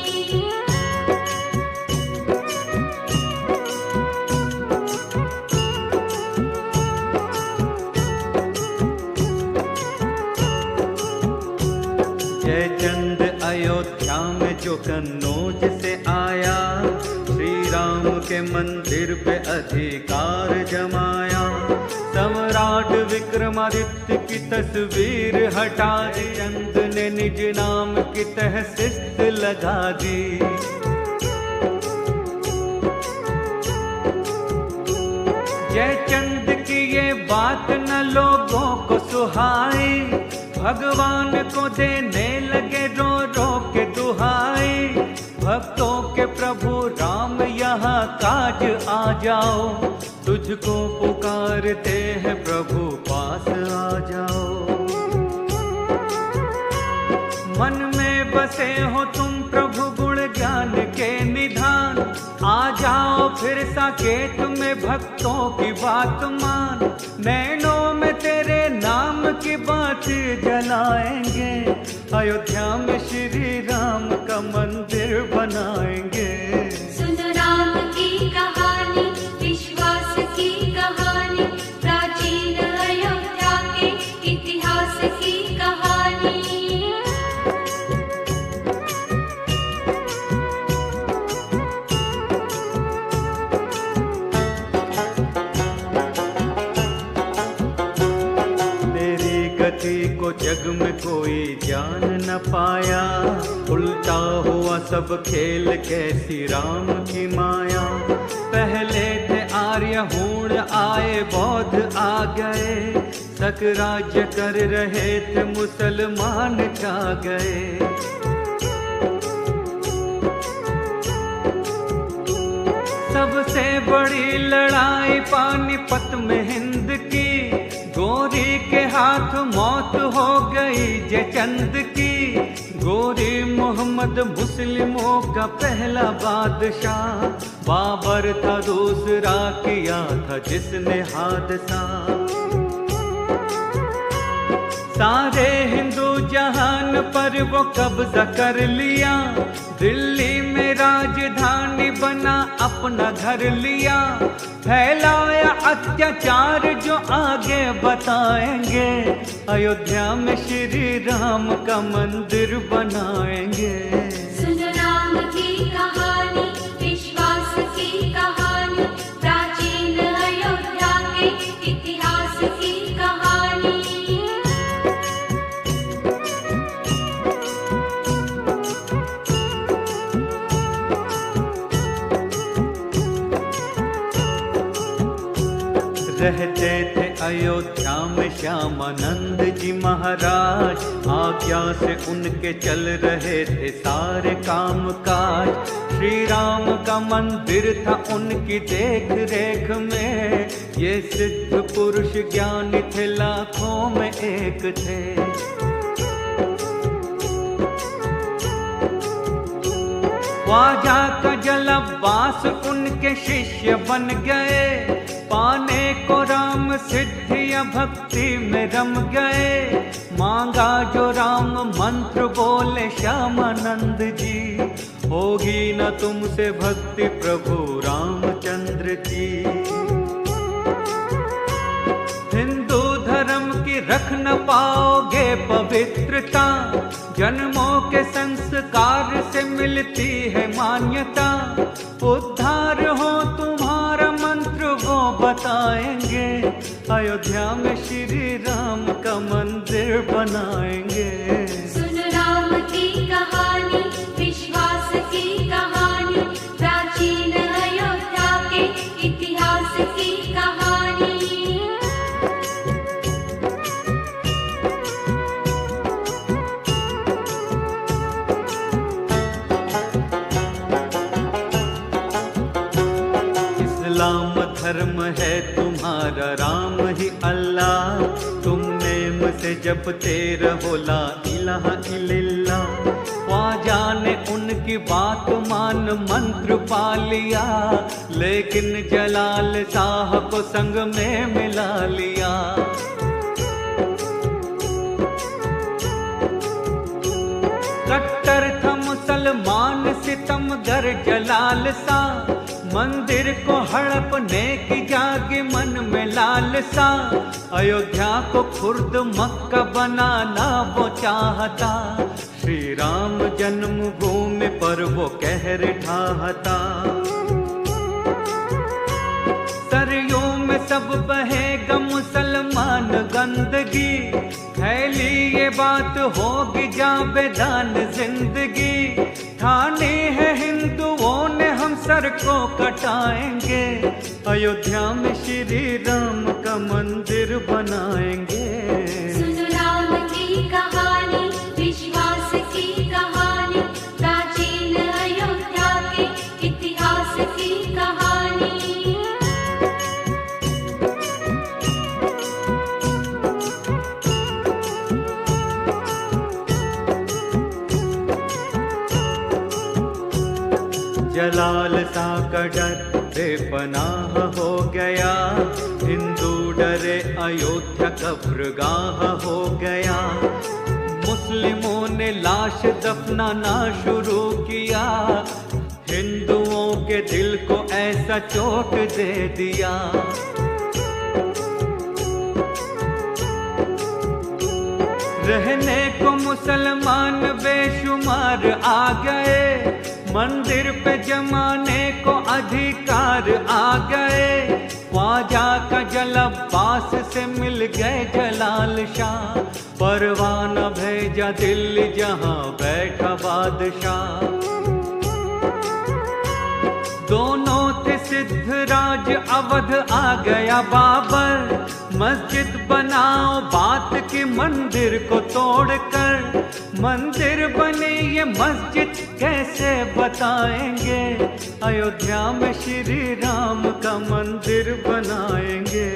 Speaker 6: जयचंद अयोध्या में जो कन्नौज से आया, श्री राम के मंदिर पे अधिकार जमाया। सम्राट विक्रमादित्य की तस्वीर हटा दी, चंद ने निज नाम की तहसीस लगा दी। जयचंद की ये बात न लोगों को सुहाई, भगवान को देने लगे रो रो के दुहाई। भक्तों के प्रभु राम यहाँ काज आ जाओ, तुझको पुकारते हैं प्रभु पास आ जाओ। मन में बसे हो तुम प्रभु गुण ज्ञान के निधान, आ जाओ फिर साकेत में भक्तों की बात मान। नैनों में तेरे नाम की बात जलाएंगे, अयोध्या में श्री राम का मंदिर बनाएंगे।
Speaker 1: सुनो राम की कहानी, विश्वास की कहानी, प्राचीन अयोध्या के इतिहास की कहानी।
Speaker 6: को जग में कोई जान न पाया, उल्टा हुआ सब खेल कैसी राम की माया। पहले थे आर्य हूण आए बौद्ध आ गए, सकराज्य कर रहे थे मुसलमान छा गए। सबसे बड़ी लड़ाई पानीपत में हिंद की, गोरी के हाथ मौत हो चंद की। गोरी मोहम्मद मुस्लिमों का पहला बादशाह, बाबर था दूसरा किया था जिसने हादसा। सारे हिंदू जहान पर वो कब्जा कर लिया, दिल्ली में राजधानी बना अपना घर लिया। फैलाया अत्याचार जो आगे बताएंगे, अयोध्या में श्री राम का मंदिर बनाएंगे।
Speaker 1: सुन राम की कहानी, विश्वास की कहानी, प्राचीन अयोध्या के इतिहास की कहानी।
Speaker 6: रहते थे अयोध्या में श्यामानंद जी महाराज, आज्ञा से उनके चल रहे थे सारे काम काज। श्री राम का मंदिर था उनकी देख रेख में, ये सिद्ध पुरुष ज्ञानी थे लाखों में एक थे। ख्वाजा का जलवास उनके शिष्य बन गए, पाने को राम सिद्धियां भक्ति में रम गए। मांगा जो राम मंत्र बोले श्यामानंद जी, होगी न तुमसे भक्ति प्रभु रामचंद्र जी। हिंदू धर्म की रख न पाओगे पवित्रता, जन्मों के संस्कार से मिलती है मान्यता। उद्धार हो तुम्हारा मंत्र वो बताएंगे, अयोध्या में श्री राम का मंदिर बनाएंगे।
Speaker 1: सुन राम की कहानी, विश्वास की कहानी, प्राचीन अयोध्या के इतिहास की कहानी।
Speaker 6: इस्लाम धर्म है तुम्हारा, राम ही अल्लाह, तुम नेम से जपते रहो ला इलाहा इल्लल्लाह। ख्वाजा ने उनकी बात मान मंत्र पा लिया, लेकिन जलाल शाह को संग में मिला लिया। कट्टर था मुसलमान सितमगर जलाल सा, मंदिर को हड़पने की जागी मन में लालसा। अयोध्या को खुर्द मक्का बनाना वो चाहता, श्री राम जन्मभूमि पर वो कहर ढाहता। सरयों में सब बहेगा मुसलमान गंदगी, फैली ये बात होगी जाबेदान जिंदगी। ठाने है हिंदुओं ने हम सर को कटाएंगे, अयोध्या में श्री राम का मंदिर बनाएंगे।
Speaker 1: सुन राम की कहानी, विश्वास की कहानी, प्राचीन अयोध्या के इतिहास की कहानी।
Speaker 6: जलाल सा का डर बेपनाह हो गया, हिंदू डरे अयोध्या कब्रगाह हो गया। मुस्लिमों ने लाश दफनाना शुरू किया, हिंदुओं के दिल को ऐसा चोट दे दिया। रहने को मुसलमान बेशुमार आ गए, मंदिर पे जमाने को अधिकार आ गए। ख्वाजा का जलवास से मिल गए जलाल शाह, परवाना भेजा दिल्ली जहां बैठा बादशाह। दोनों थे सिद्धराज अवध आ गया बाबर, मस्जिद बनाओ बात की मंदिर को तोड़कर। मंदिर बने ये मस्जिद कैसे बताएंगे, अयोध्या में श्री राम का मंदिर बनाएंगे।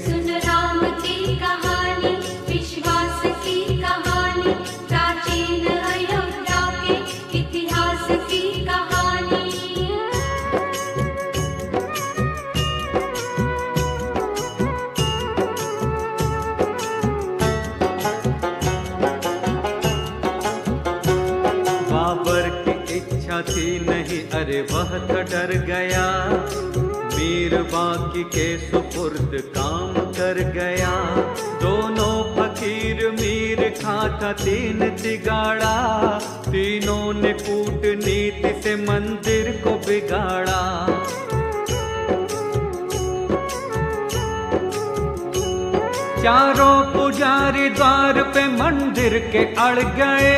Speaker 1: सुन राम की कहानी, विश्वास की कहानी,
Speaker 6: इच्छा थी नहीं, अरे वह तो डर गया। मीर बाकी के सुपुर्द काम कर गया। दोनों फकीर मीर खाता 3 तिगाड़ा। तीनों ने कूटनीति से मंदिर को बिगाड़ा। चारों पुजारी द्वार पे मंदिर के अड़ गए।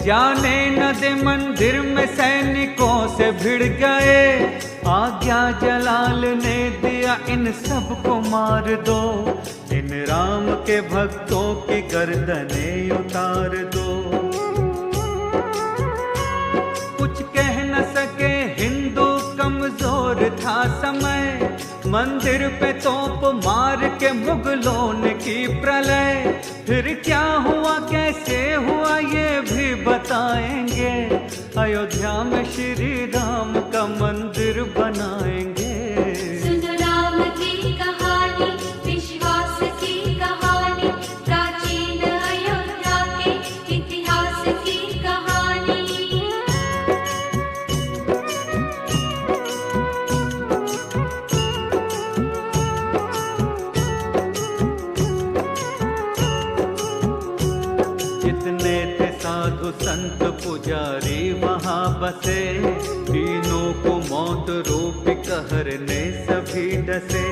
Speaker 6: जाने न दे मंदिर में सैनिकों से भिड़ गए। आज्ञा जलाल ने दिया इन सबको मार दो। इन राम के भक्तों की गर्दनें उतार दो। कुछ कह न सके हिंदू, कमजोर था समय। मंदिर पे तोप मार के मुगलों ने की प्रलय। फिर क्या हुआ कैसे हुआ ये भी बताएंगे। अयोध्या में श्री राम का मंदिर बनाएंगे।
Speaker 1: सुन राम की कहानी, विश्वास की कहानी, प्राचीन अयोध्या के इतिहास की कहानी।
Speaker 6: जितने थे साधु संत पुजारी वहाँ बसे। तीनों को मौत रूपी कहर ने सभी डसे।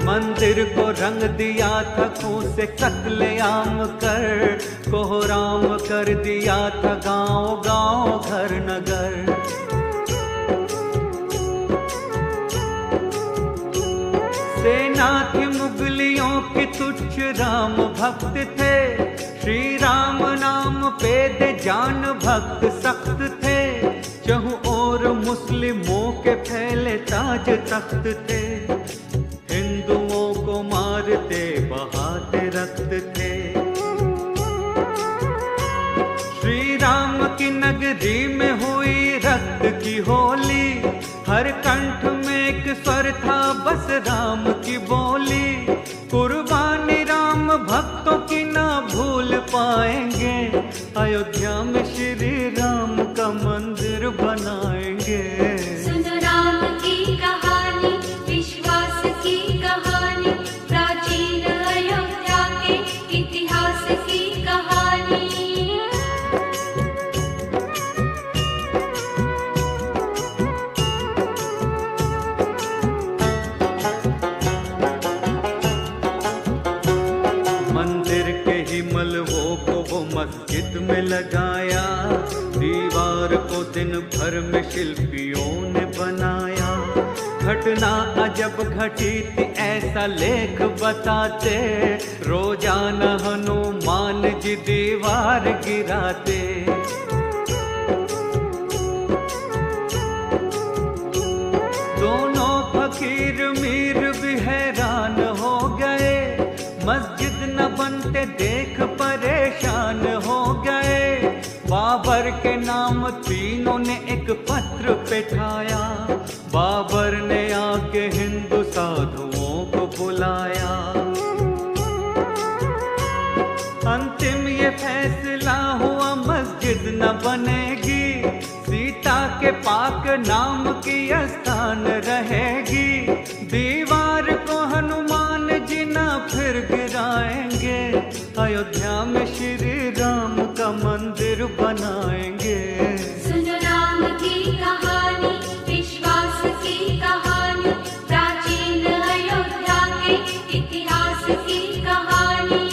Speaker 6: मंदिर को रंग दिया था खून से कत्लेआम कर। कोहराम कर दिया था गांव गांव घर नगर। सेना थी मुगलियों की तुच्छ राम भक्त थे। श्री राम नाम पे दे जान भक्त सख्त थे। चहु और मुस्लिमों के फैले ताज तख्त थे। हिंदुओं को मारते बहाते रक्त थे। श्री राम की नगरी में हुई रक्त की होली। हर कंठ में एक स्वर था बस राम की बोली। कुर्बानी राम भक्तों की ना भूल पाएंगे। अयोध्या में श्री राम का मंदिर बनाएंगे।
Speaker 1: सुन राम की कहानी, विश्वास की कहानी, प्राचीन अयोध्या के इतिहास की कहानी।
Speaker 6: मलबों को वो मस्जिद में लगाया। दीवार को दिन भर में शिल्पियों ने बनाया। घटना अजब घटी थी ऐसा लेख बताते। रोजाना हनुमान जी दीवार गिराते। दोनों फकीर मीर भी हैरान हो गए। मस्जिद न बनते देख परेशान हो गए। बाबर के नाम तीनों ने एक पत्र पेठाया। बाबर ने आके हिंदू साधुओं को बुलाया। अंतिम ये फैसला हुआ मस्जिद न बनेगी। सीता के पाक नाम की स्थान रहेगी। दीवार को हनुमान जी न फिर गिराएंगे। अयोध्या में श्री राम का मंदिर बनाएंगे।
Speaker 1: सुन राम की कहानी, विश्वास की कहानी, प्राचीन अयोध्या के इतिहास की कहानी।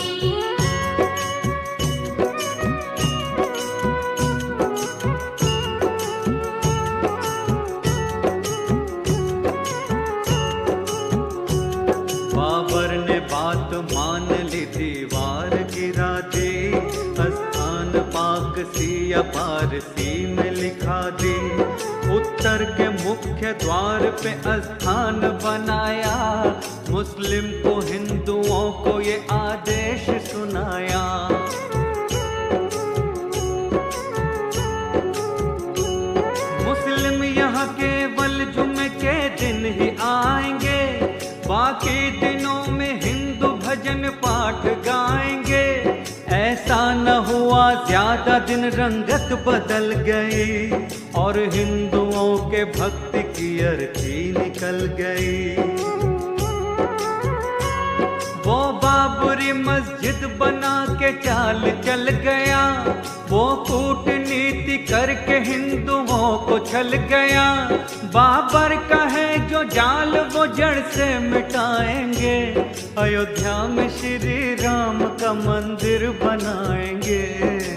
Speaker 6: बाबर ने बात मान ली, दीवार गिरा दी। स्थान पाक सिया पारसी में लिखा दी। उत्तर के मुख्य द्वार पे स्थान बनाया। मुस्लिम को हिंदुओं को ये आदेश सुनाया। मुस्लिम यहाँ केवल जुमे के दिन ही आएंगे। बाकी दिनों में हिंदू भजन पाठ गाएंगे। ऐसा न हुआ ज्यादा दिन रंगत बदल गई और हिंदुओं के भक्ति की अर्थी निकल गई। वो बाबरी मस्जिद बना के चाल चल गया, वो कूटनीति करके हिंदुओं को छल गया। बाबर का है जो जाल वो जड़ से मिटाएंगे, अयोध्या में श्री राम का मंदिर बनाएंगे।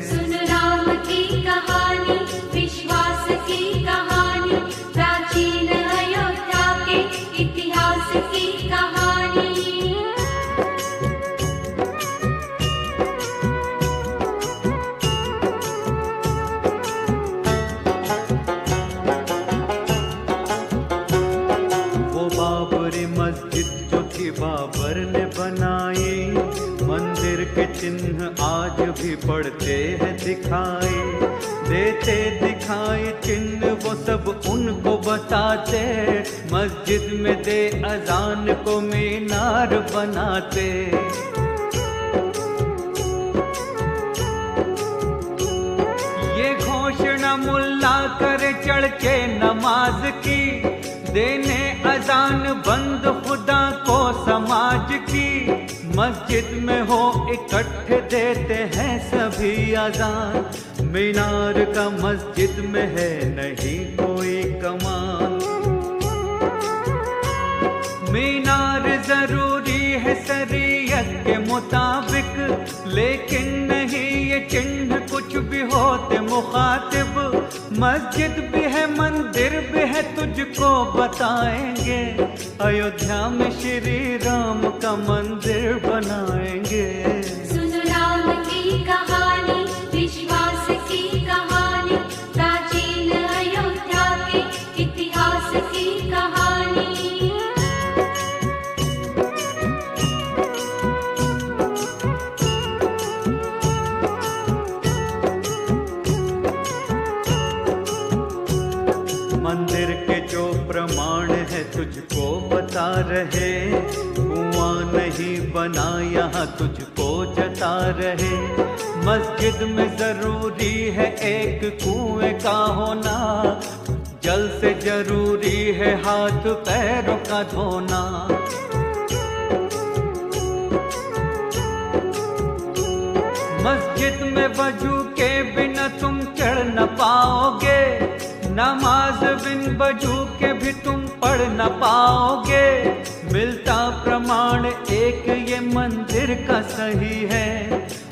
Speaker 1: सुन राम की कहानी, विश्वास की कहानी, प्राचीन अयोध्या के इतिहास की कहानी।
Speaker 6: बाबर ने बनाई, मंदिर के चिन्ह आज भी पढ़ते हैं दिखाई। देते दिखाई चिन्ह वो सब उनको बताते, मस्जिद में दे अजान को मीनार बनाते। ये घोषणा मुल्ला करे चढ़ के नमाज की, देने अजान बंद खुदा को समाज की। मस्जिद में हो इकट्ठे देते हैं सभी अजान, मीनार का मस्जिद में है नहीं कोई कमान। मीनार जरूरी है शरीयत के मुताबिक, लेकिन नहीं ये चिन्ह कुछ भी होते मुखातिब। मस्जिद भी है मंदिर भी है तुझको बताएंगे, अयोध्या में श्री राम का मंदिर बनाएंगे।
Speaker 1: सुन राम की कहानी, विश्वास की कहानी, प्राचीन अयोध्या के इतिहास की कहानी।
Speaker 6: मंदिर के जो प्रमाण है तुझको बता रहे, कुआं नहीं बना यहाँ तुझको जता रहे। मस्जिद में जरूरी है एक कुएं का होना, जल से जरूरी है हाथ पैरों का धोना। मस्जिद में वजू के बिना तुम चढ़ न पाओगे, नमाज बिन वजू के भी तुम पढ़ न पाओगे। मिलता प्रमाण एक ये मंदिर का सही है,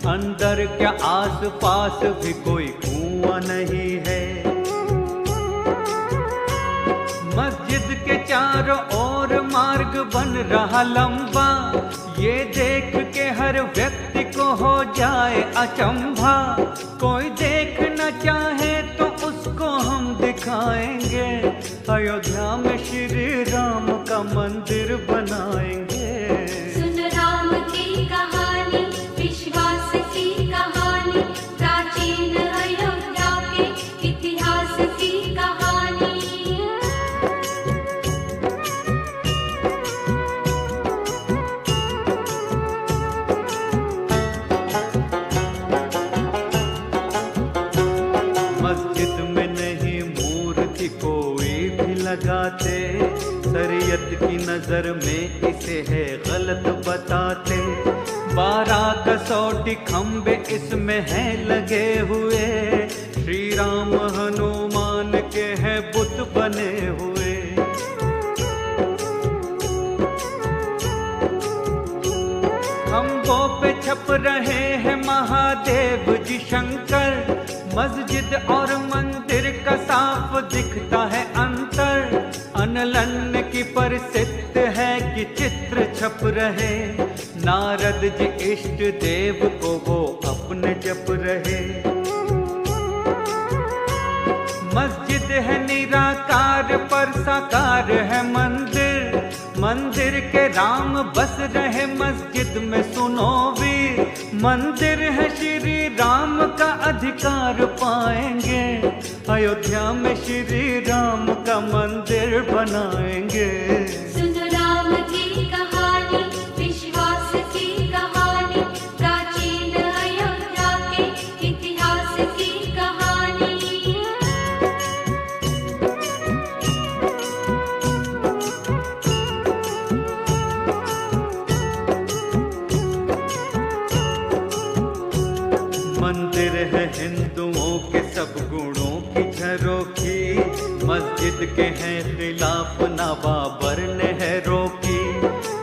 Speaker 6: अंदर क्या आस पास भी कोई कुआं नहीं है। मस्जिद के चारों ओर मार्ग बन रहा लंबा, ये देख के हर व्यक्ति को हो जाए अचंभा। कोई देख न चाहे तो उसको हम दिखाएंगे, अयोध्या में श्री राम का मंदिर बनाएंगे।
Speaker 1: सुन राम की कहानी, विश्वास की कहानी, प्राचीन अयोध्या के इतिहास की कहानी।
Speaker 6: मस्जिद में नहीं मूर्ति कोई भी लगाते, शरीयत की नजर में इसे है गलत बताते। 12 कसौटी खंबे इसमें हैं लगे हुए, श्री राम हनुमान के हैं बुत बने हुए। खंभों पे छप रहे हैं महादेव जी शंकर, मस्जिद और मंदिर का साफ दिखता है अंतर। अनलन की प्रसिद्ध है कि चित्र छप रहे, नारद जी इष्ट देव को वो अपने जप रहे। मस्जिद है निराकार पर साकार है मंदिर, मंदिर के राम बस रहे मस्जिद में सुनो वीर। मंदिर है श्री राम का अधिकार पाएंगे, अयोध्या में श्री राम का मंदिर बनाएंगे।
Speaker 1: सुन राम की कहानी, विश्वास की कहानी, प्राचीन अयोध्या के
Speaker 6: मंदिर है हिंदुओं के सब गुणों की झरोखी, मस्जिद के हैं खिलाफ ना बाबर ने है रोकी।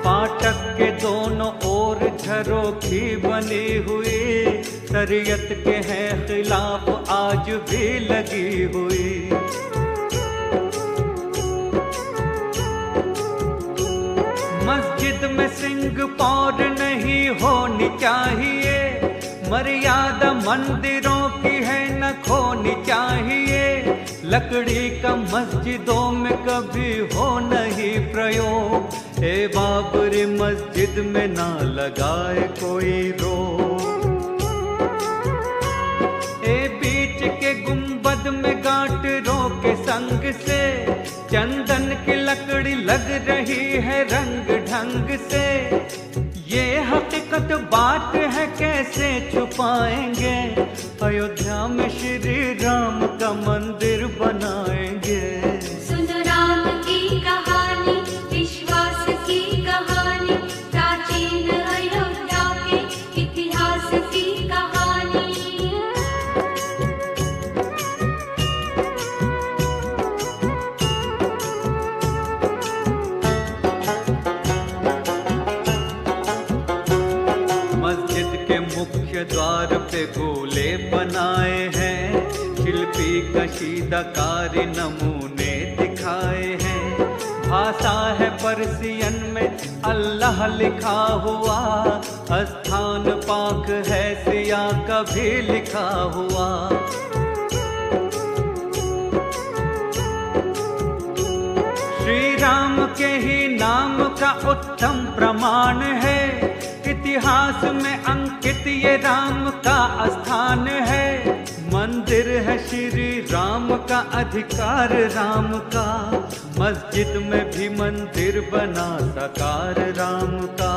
Speaker 6: फाटक के दोनों ओर झरोखी बनी हुई, शरीयत के हैं खिलाफ आज भी लगी हुई। मस्जिद में सिंह पौर नहीं होनी चाहिए, मर्यादा मंदिरों की है न खोनी चाहिए। लकड़ी का मस्जिदों में कभी हो नहीं प्रयोग, ए बाबरी मस्जिद में ना लगाए कोई रोक। ए बीच के गुंबद में गांटरों के संग से, चंदन की लकड़ी लग रही है रंग ढंग से। ये हकीकत बात है कैसे छुपाएंगे, अयोध्या में श्री राम का मंदिर बनाएंगे।
Speaker 1: सुन राम की कहानी, विश्वास की कहानी, प्राचीन अयोध्या के इतिहास की कहानी।
Speaker 6: मुख्य द्वार पे गोले बनाए हैं, शिल्पी कशीदाकारी नमूने दिखाए हैं। भाषा है पर्सियन में अल्लाह लिखा हुआ, स्थान पाक है सिया का भी लिखा हुआ। श्री राम के ही नाम का उत्तम प्रमाण है, इतिहास में अंकित ये राम का स्थान है। मंदिर है श्री राम का, अधिकार राम का, मस्जिद में भी मंदिर बना साकार राम का।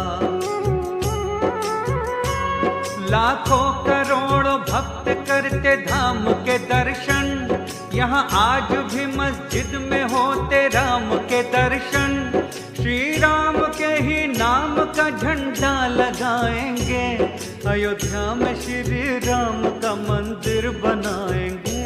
Speaker 6: लाखों करोड़ों भक्त करते धाम के दर्शन, यहाँ आज भी मस्जिद में होते राम के दर्शन। श्री राम के ही नाम का झंडा लगाएंगे, अयोध्या में श्री राम का मंदिर बनाएंगे।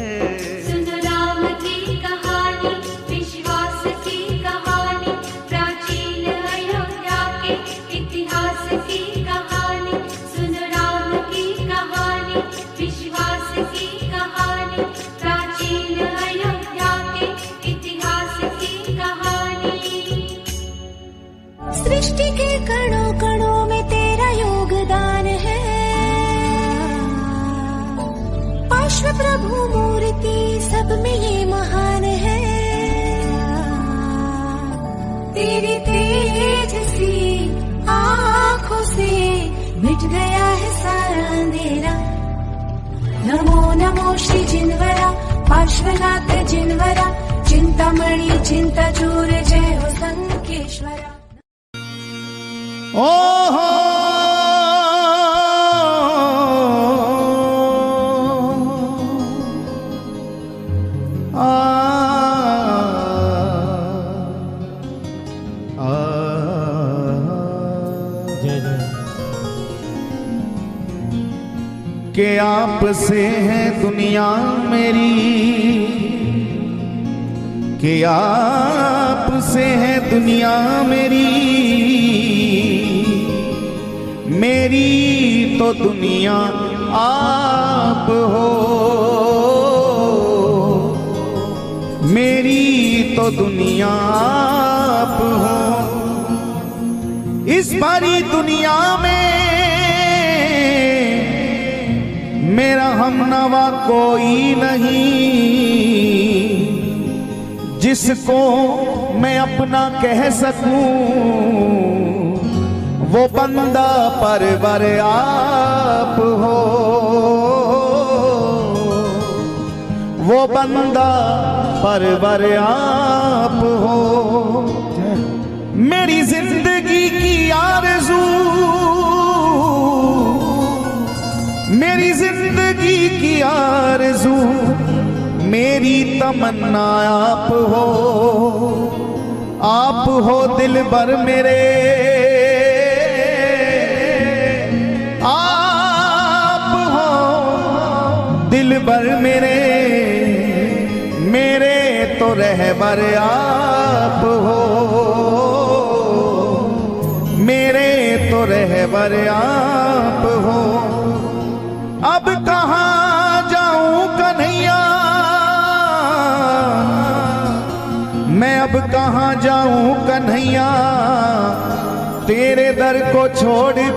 Speaker 1: सुन राम की कहानी, विश्वास की कहानी, प्राचीन अयोध्या के इतिहास की कहानी। सुन राम की कहानी, विश्वास की कहानी, प्राचीन अयोध्या के इतिहास की कहानी।
Speaker 9: सृष्टि के कणों कणों में तेरा योगदान है, पार्श्व प्रभु मूर्ति सब में ये महान है। तेरी तेज सी आँखों से मिट गया है सारा अंधेरा। नमो नमो श्री जिनवरा, पार्श्वनाथ जिनवरा, चिंतामणि चिंता चूर, जय हो संकेश्वरा।
Speaker 10: ओहो के आप से है दुनिया मेरी, के आप से है दुनिया मेरी, मेरी तो दुनिया आप हो, मेरी तो दुनिया आप हो। इस भरी दुनिया में मेरा हमनवा कोई नहीं, जिसको मैं अपना कह सकूं, वो बंदा परवर आप हो, वो बंदा परवर आप हो। मेरी जिंदगी की आरज़ू, मेरी जिंदगी की आरज़ू, मेरी तमन्ना आप हो दिल भर मेरे, आप दिलबर मेरे तो रहबर आप हो, मेरे तो रहबर आप हो। अब कहाँ जाऊं कन्हैया, मैं अब कहाँ जाऊं कन्हैया, तेरे दर को छोड़